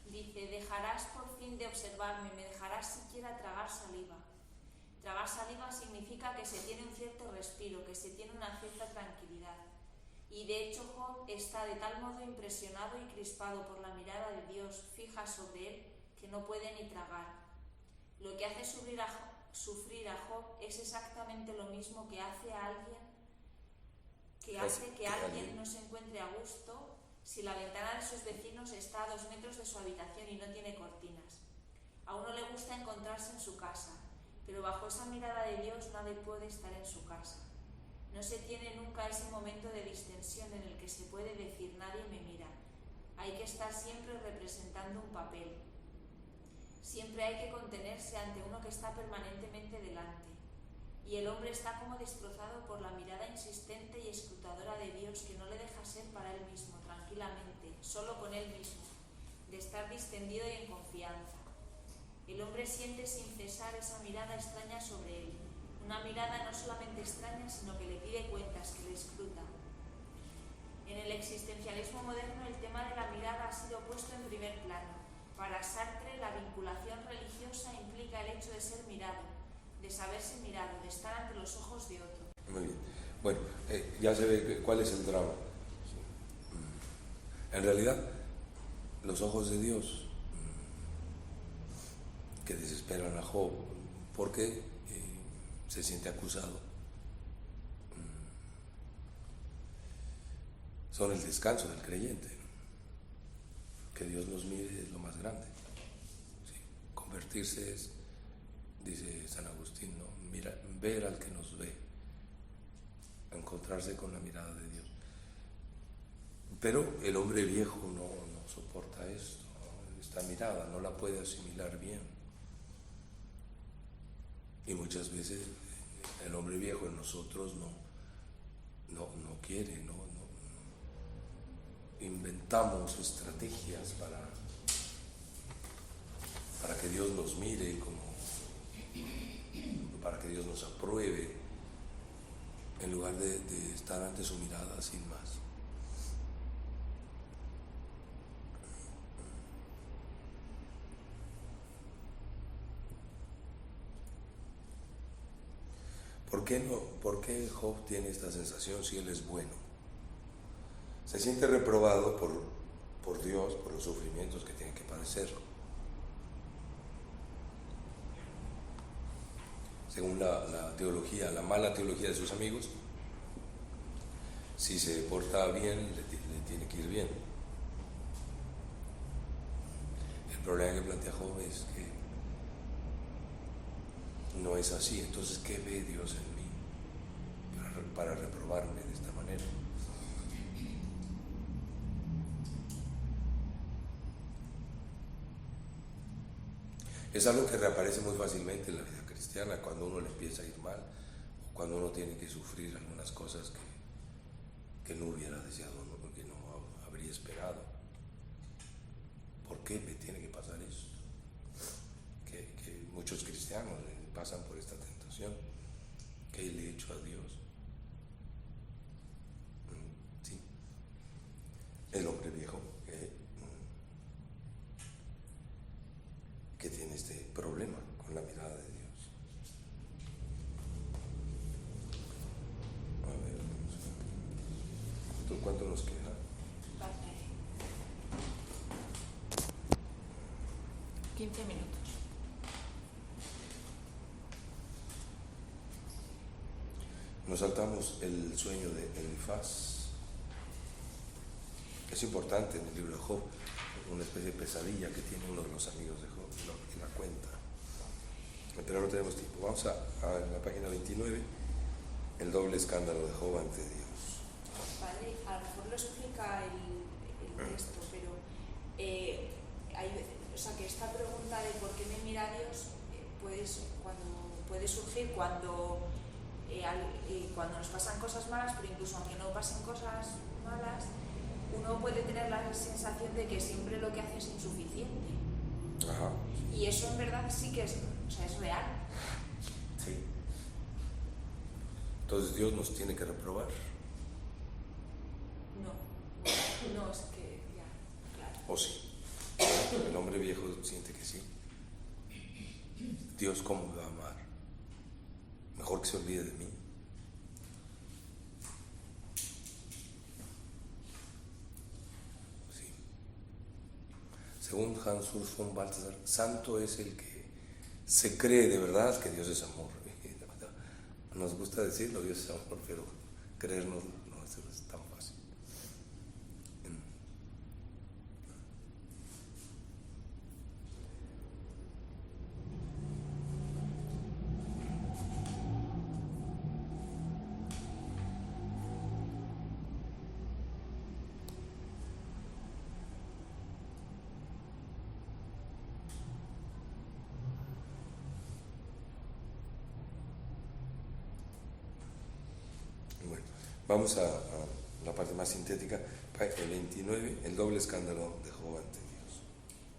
Dice, dejarás por fin de observarme, me dejarás siquiera tragar saliva. Tragar saliva significa que se tiene un cierto respiro, que se tiene una cierta tranquilidad. Y de hecho Job está de tal modo impresionado y crispado por la mirada de Dios fija sobre él que no puede ni tragar. Lo que hace sufrir a Job es exactamente lo mismo que hace que alguien no se encuentre a gusto si la ventana de sus vecinos está a 2 metros de su habitación y no tiene cortinas. A uno le gusta encontrarse en su casa, pero bajo esa mirada de Dios nadie puede estar en su casa. No se tiene nunca ese momento de distensión en el que se puede decir nadie me mira. Hay que estar siempre representando un papel. Siempre hay que contenerse ante uno que está permanentemente delante. Y el hombre está como destrozado por la mirada insistente y escrutadora de Dios que no le deja ser para él mismo, tranquilamente, solo con él mismo, de estar distendido y en confianza. El hombre siente sin cesar esa mirada extraña sobre él. Una mirada no solamente extraña, sino que le pide cuentas, que le escruta. En el existencialismo moderno, el tema de la mirada ha sido puesto en primer plano. Para Sartre, la vinculación religiosa implica el hecho de ser mirado, de saberse mirado, de estar ante los ojos de otro. Muy bien. Bueno, ya se ve cuál es el drama. En realidad, los ojos de Dios que desesperan a Job porque se siente acusado, son el descanso del creyente. Que Dios nos mire es lo más grande. ¿Sí? Convertirse es, dice San Agustín, ¿no? Ver al que nos ve, encontrarse con la mirada de Dios. Pero el hombre viejo no soporta esto, ¿no? Esta mirada no la puede asimilar bien. Y muchas veces el hombre viejo en nosotros no quiere, inventamos estrategias para que Dios nos mire, para que Dios nos apruebe, en lugar de estar ante su mirada sin más. ¿Por qué Job tiene esta sensación si él es bueno? Se siente reprobado por Dios, por los sufrimientos que tiene que padecer. Según la teología, la mala teología de sus amigos, si se porta bien, le tiene que ir bien. El problema que plantea Job es que no es así. Entonces, ¿qué ve Dios en mí para reprobarme de esta manera? Es algo que reaparece muy fácilmente en la vida cristiana, cuando uno le empieza a ir mal, o cuando uno tiene que sufrir algunas cosas que no hubiera deseado, que no habría esperado. ¿Por qué me tiene que pasar eso? Que muchos cristianos pasan por esta tentación. ¿Qué le he hecho a Dios? Sí. El hombre viejo que tiene este problema con la mirada de Dios. A ver, ¿cuánto nos queda? 15 minutos. Nos saltamos el sueño de Elifaz. Es importante en el libro de Job, una especie de pesadilla que tiene uno de los amigos de Job y la cuenta. Pero no tenemos tiempo. Vamos a la página 29, el doble escándalo de Job ante Dios. Vale, a lo mejor lo explica el texto, pero hay veces, o sea, que esta pregunta de por qué me mira Dios puede surgir cuando nos pasan cosas malas, pero incluso aunque no pasen cosas malas, uno puede tener la sensación de que siempre lo que hace es insuficiente. Ajá. Y eso en verdad sí que es real. Sí. Entonces Dios nos tiene que reprobar. No, es que ya, claro. ¿O sí? El hombre viejo siente que sí. Dios, ¿cómo me va a amar? Mejor que se olvide de mí. Según Hans Urs von Balthasar, santo es el que se cree de verdad que Dios es amor. Nos gusta decirlo, Dios es amor, pero creernos no es tan fácil. Vamos a la parte más sintética, el 29, el doble escándalo de Job ante Dios.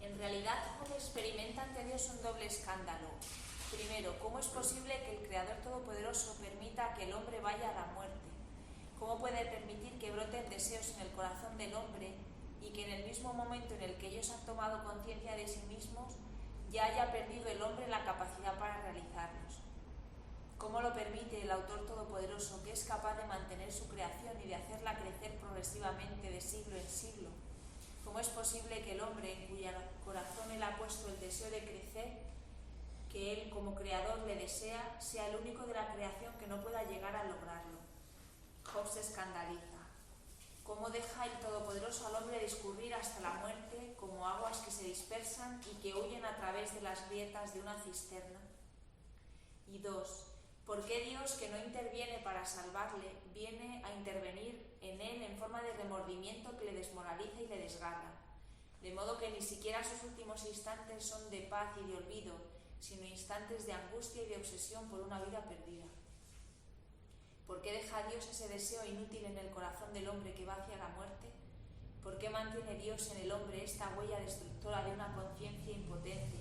En realidad, Job experimenta ante Dios un doble escándalo. Primero, ¿cómo es posible que el Creador Todopoderoso permita que el hombre vaya a la muerte? ¿Cómo puede permitir que broten deseos en el corazón del hombre y que en el mismo momento en el que ellos han tomado conciencia de sí mismos, ya haya perdido el hombre la capacidad para realizarlos? ¿Cómo lo permite el Autor Todopoderoso, que es capaz de mantener su creación y de hacerla crecer progresivamente de siglo en siglo? ¿Cómo es posible que el hombre, en cuyo corazón él ha puesto el deseo de crecer, que él como creador le desea, sea el único de la creación que no pueda llegar a lograrlo? Job se escandaliza. ¿Cómo deja el Todopoderoso al hombre discurrir hasta la muerte como aguas que se dispersan y que huyen a través de las grietas de una cisterna? Y 2. ¿Por qué Dios, que no interviene para salvarle, viene a intervenir en él en forma de remordimiento que le desmoraliza y le desgarra? De modo que ni siquiera sus últimos instantes son de paz y de olvido, sino instantes de angustia y de obsesión por una vida perdida. ¿Por qué deja Dios ese deseo inútil en el corazón del hombre que va hacia la muerte? ¿Por qué mantiene Dios en el hombre esta huella destructora de una conciencia impotente,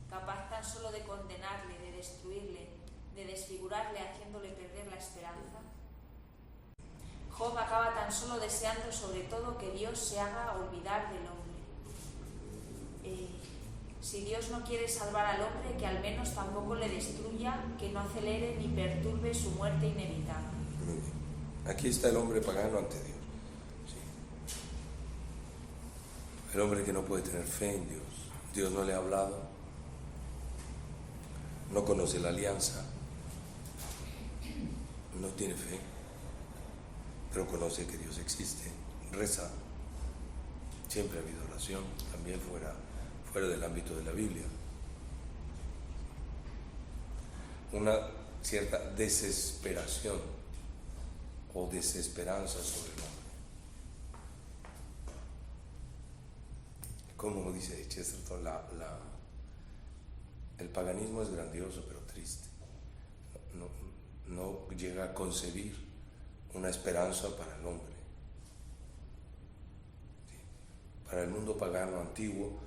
capaz tan solo de condenarle, de destruirle, de desfigurarle, haciéndole perder la esperanza? Job acaba tan solo deseando sobre todo que Dios se haga olvidar del hombre. Si Dios no quiere salvar al hombre, que al menos tampoco le destruya, que no acelere ni perturbe su muerte inevitable. Aquí está el hombre pagano ante Dios. Sí. El hombre que no puede tener fe en Dios. Dios no le ha hablado, no conoce la alianza, no tiene fe, pero conoce que Dios existe, reza. Siempre ha habido oración, también fuera del ámbito de la Biblia. Una cierta desesperación o desesperanza sobre el hombre. Como dice Chesterton, el paganismo es grandioso pero triste. No llega a concebir una esperanza para el hombre. ¿Sí? Para el mundo pagano antiguo,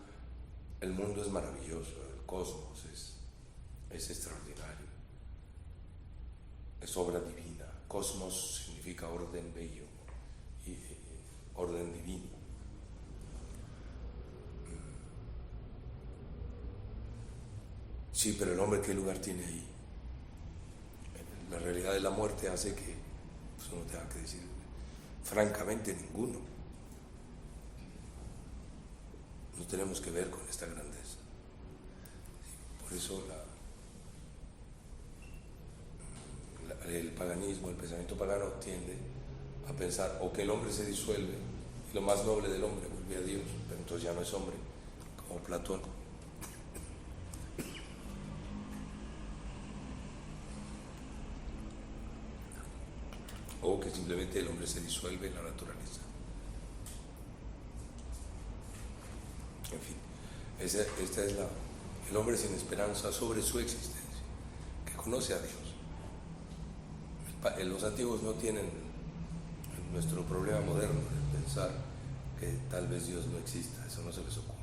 el mundo es maravilloso, el cosmos es extraordinario, es obra divina. Cosmos significa orden bello y orden divino. Sí, pero el hombre, ¿qué lugar tiene ahí? La realidad de la muerte hace que uno tenga que decir, francamente, ninguno. No tenemos que ver con esta grandeza. Por eso el paganismo, el pensamiento pagano tiende a pensar o que el hombre se disuelve y lo más noble del hombre vuelve a Dios, pero entonces ya no es hombre, como Platón. O que simplemente el hombre se disuelve en la naturaleza. En fin, esta es el hombre sin esperanza sobre su existencia, que conoce a Dios. Los antiguos no tienen nuestro problema moderno de pensar que tal vez Dios no exista, eso no se les ocurre.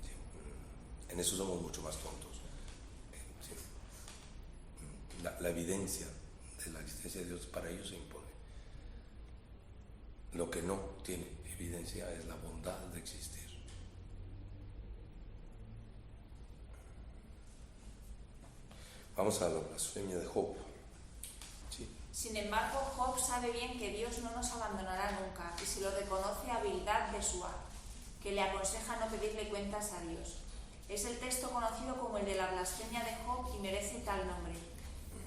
Sí, en eso somos mucho más tontos. Sí. La evidencia de la existencia de Dios para ellos se impone. Lo que no tiene evidencia es la bondad de existir. Vamos a la blasfemia de Job. ¿Sí? Sin embargo, Job sabe bien que Dios no nos abandonará nunca y se lo reconoce a Bildad de Suá, que le aconseja no pedirle cuentas a Dios. Es el texto conocido como el de la blasfemia de Job y merece tal nombre.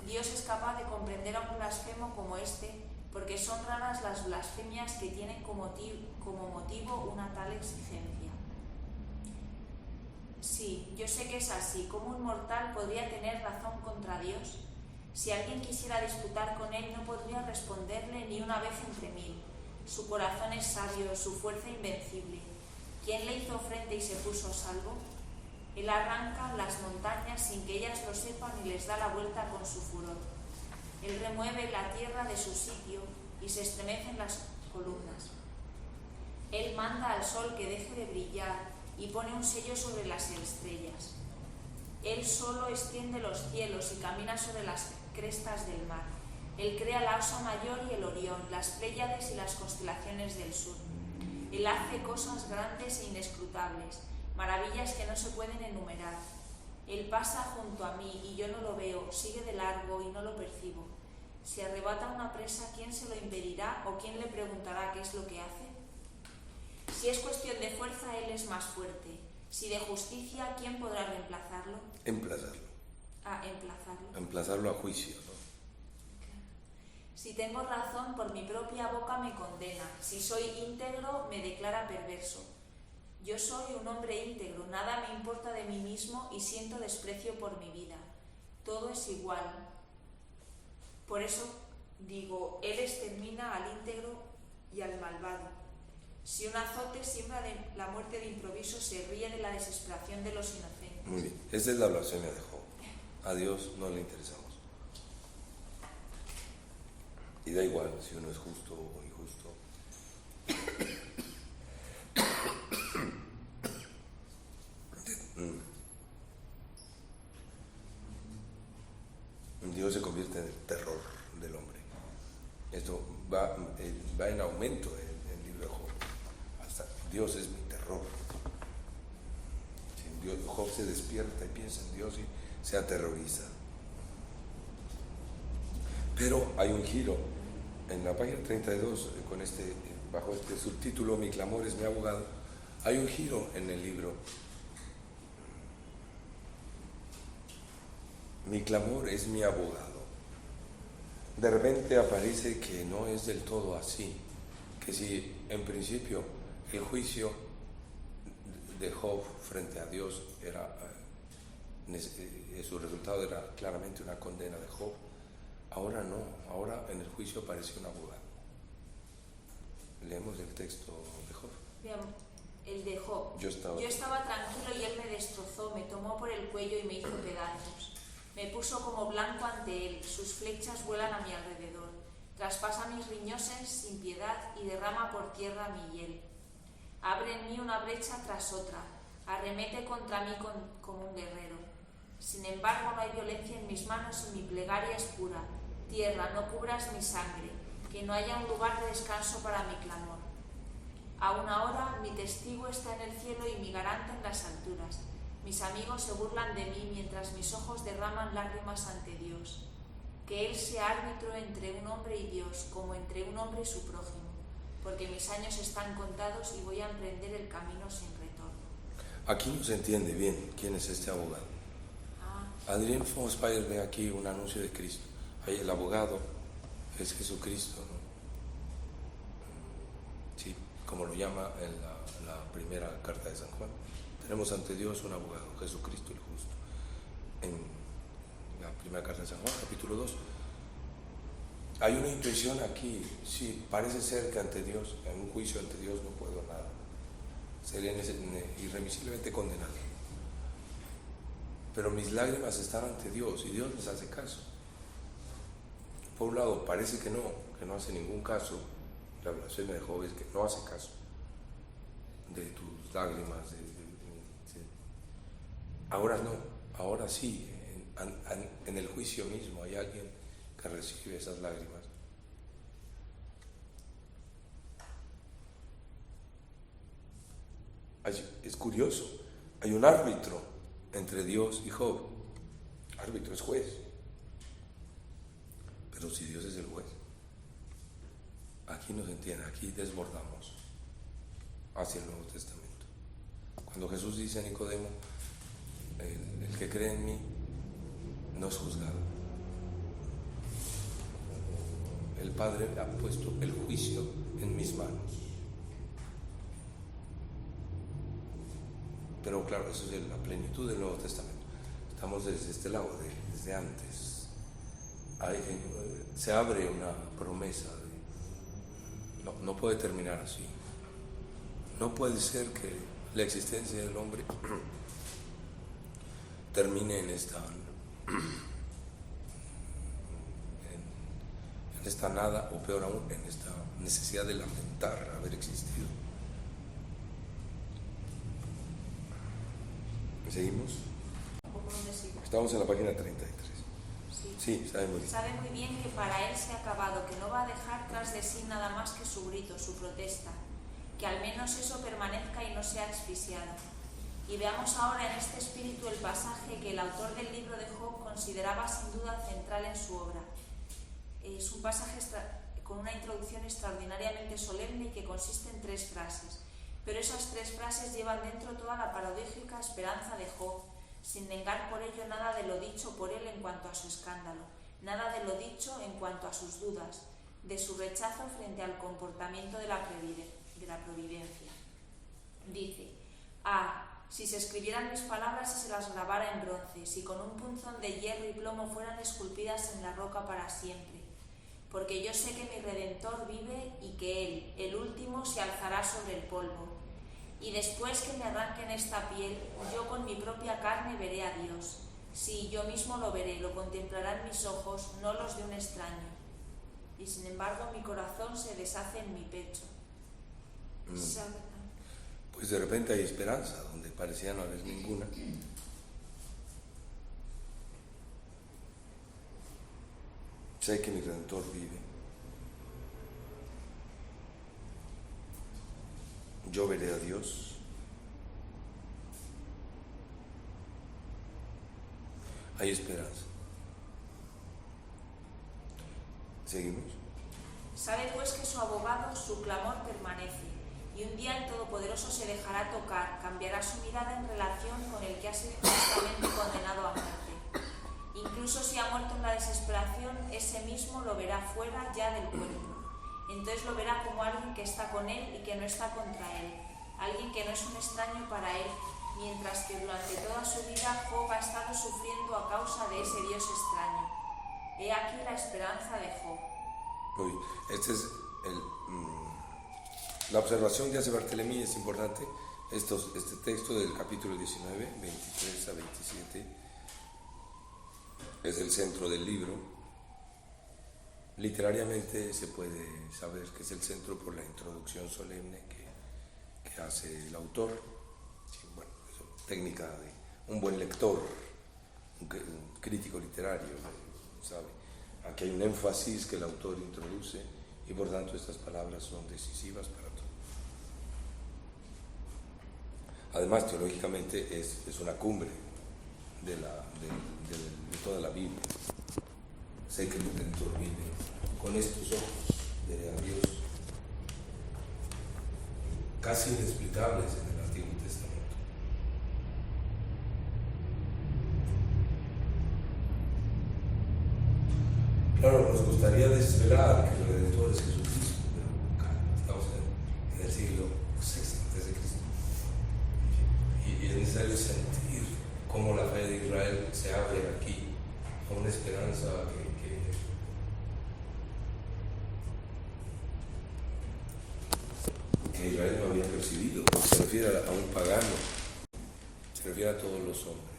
Dios es capaz de comprender a un blasfemo como este, porque son raras las blasfemias que tienen como motivo una tal exigencia. Sí, yo sé que es así. ¿Cómo un mortal podría tener razón contra Dios? Si alguien quisiera disputar con él, no podría responderle ni una vez entre mil. Su corazón es sabio, su fuerza invencible. ¿Quién le hizo frente y se puso a salvo? Él arranca las montañas sin que ellas lo sepan y les da la vuelta con su furor. Él remueve la tierra de su sitio y se estremecen las columnas. Él manda al sol que deje de brillar y pone un sello sobre las estrellas. Él solo extiende los cielos y camina sobre las crestas del mar. Él crea la Osa Mayor y el Orión, las Pléyades y las constelaciones del sur. Él hace cosas grandes e inescrutables, maravillas que no se pueden enumerar. Él pasa junto a mí y yo no lo veo, sigue de largo y no lo percibo. Si arrebata una presa, ¿quién se lo impedirá o quién le preguntará qué es lo que hace? Si es cuestión de fuerza, Él es más fuerte. Si de justicia, ¿quién podrá reemplazarlo? Emplazarlo. Emplazarlo. Emplazarlo a juicio, ¿no? Si tengo razón, por mi propia boca me condena. Si soy íntegro, me declara perverso. Yo soy un hombre íntegro, nada me importa de mí mismo y siento desprecio por mi vida. Todo es igual. Por eso digo, Él extermina al íntegro y al malvado. Si un azote siembra la muerte de improviso, se ríe de la desesperación de los inocentes. Muy bien, esa es la blasfemia de Job. A Dios no le interesamos. Y da igual si uno es justo o injusto. Dios se convierte en el terror del hombre. Esto va en aumento en el libro de Job. Hasta Dios es mi terror. Job se despierta y piensa en Dios y se aterroriza. Pero hay un giro en la página 32 bajo este subtítulo Mi clamor es mi abogado. Hay un giro en el libro. Mi clamor es mi abogado. De repente aparece que no es del todo así, que si en principio el juicio de Job frente a Dios su resultado era claramente una condena de Job, ahora no, ahora en el juicio aparece un abogado. Leemos el texto de Job. Bien, el de Job. Yo estaba tranquilo y él me destrozó, me tomó por el cuello y me hizo pedazos. Me puso como blanco ante él, sus flechas vuelan a mi alrededor. Traspasa mis riñones sin piedad y derrama por tierra mi hiel. Abre en mí una brecha tras otra, arremete contra mí como un guerrero. Sin embargo, no hay violencia en mis manos y mi plegaria es pura. Tierra, no cubras mi sangre, que no haya un lugar de descanso para mi clamor. Aún ahora mi testigo está en el cielo y mi garante en las alturas. Mis amigos se burlan de mí mientras mis ojos derraman lágrimas ante Dios. Que Él sea árbitro entre un hombre y Dios, como entre un hombre y su prójimo, porque mis años están contados y voy a emprender el camino sin retorno. Aquí no se entiende bien quién es este abogado. Adrien von Speyer ve aquí un anuncio de Cristo. Ahí el abogado es Jesucristo, ¿no? Sí, como lo llama en la primera carta de San Juan. Tenemos ante Dios un abogado, Jesucristo el justo. En la primera carta de San Juan, capítulo 2. Hay una intuición aquí, sí, parece ser que ante Dios, en un juicio ante Dios no puedo nada. Sería irremisiblemente condenado. Pero mis lágrimas están ante Dios y Dios les hace caso. Por un lado, parece que no hace ningún caso. La blasfemia de Job es que no hace caso de tus lágrimas. Ahora no, ahora sí, en el juicio mismo hay alguien que recibe esas lágrimas. Es curioso, hay un árbitro entre Dios y Job. Árbitro es juez. Pero si Dios es el juez, aquí no se entiende, aquí desbordamos hacia el Nuevo Testamento. Cuando Jesús dice a Nicodemo, el que cree en mí no es juzgado. El Padre ha puesto el juicio en mis manos. Pero claro, eso es la plenitud del Nuevo Testamento. Estamos desde este lado, desde antes. Se abre una promesa. No puede terminar así. No puede ser que la existencia del hombre termine en esta nada, o peor aún, en esta necesidad de lamentar haber existido. ¿Seguimos? Estamos en la página 33. Sí, sabe muy bien. Sabe muy bien que para él se ha acabado, que no va a dejar tras de sí nada más que su grito, su protesta, que al menos eso permanezca y no sea asfixiado. Y veamos ahora en este espíritu el pasaje que el autor del libro de Job consideraba sin duda central en su obra. Es un pasaje con una introducción extraordinariamente solemne y que consiste en 3 frases, pero esas 3 frases llevan dentro toda la paradójica esperanza de Job, sin negar por ello nada de lo dicho por él en cuanto a su escándalo, nada de lo dicho en cuanto a sus dudas, de su rechazo frente al comportamiento de la providencia. Dice: si se escribieran mis palabras y se las grabara en bronce, si con un punzón de hierro y plomo fueran esculpidas en la roca para siempre. Porque yo sé que mi Redentor vive y que Él, el último, se alzará sobre el polvo. Y después que me arranquen esta piel, yo con mi propia carne veré a Dios. Sí, yo mismo lo veré, lo contemplarán mis ojos, no los de un extraño. Y sin embargo mi corazón se deshace en mi pecho. Pues de repente hay esperanza donde parecía no haber ninguna. Sé que mi Redentor vive. Yo veré a Dios. Hay esperanza. ¿Seguimos? Sabe pues que su abogado, su clamor permanece, y un día el Todopoderoso se dejará tocar, cambiará su mirada en relación con el que ha sido injustamente condenado a muerte. Incluso si ha muerto en la desesperación, ese mismo lo verá fuera ya del cuerpo. Entonces lo verá como alguien que está con él y que no está contra él, alguien que no es un extraño para él, mientras que durante toda su vida Job ha estado sufriendo a causa de ese Dios extraño. He aquí la esperanza de Job. Muy bien. Este es la observación que hace Bartolomé es importante. Este texto del capítulo 19, 23 a 27, es el centro del libro. Literariamente se puede saber que es el centro por la introducción solemne que hace el autor. Bueno, técnica de un buen lector, un crítico literario, ¿sabe? Aquí hay un énfasis que el autor introduce y por tanto estas palabras son decisivas para todo. Además, teológicamente es una cumbre de toda la Biblia. Sé que el Redentor vive. Con estos ojos veré a Dios. Casi inexplicables en el Antiguo Testamento. Claro, nos gustaría desvelar que el Redentor es Jesucristo, pero estamos en el siglo VI a.C. Y es necesario sentir cómo la fe de Israel se abre aquí a una esperanza que Israel no había percibido, porque se refiere a un pagano, se refiere a todos los hombres.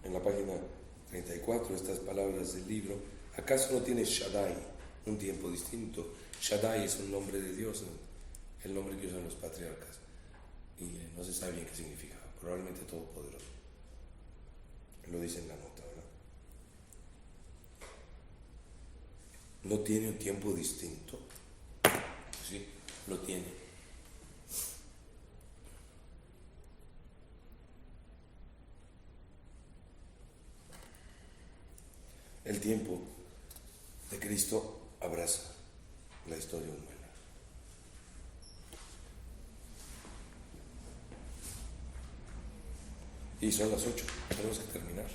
En la página 34, estas palabras del libro: ¿acaso no tiene Shaddai un tiempo distinto? Shaddai es un nombre de Dios, el nombre que usan los patriarcas, y no se sabe bien qué significa, probablemente todopoderoso. Lo dice en la nota, ¿verdad? ¿No tiene un tiempo distinto? Sí, lo tiene. El tiempo de Cristo abraza la historia humana. Y son las 8, tenemos que terminar.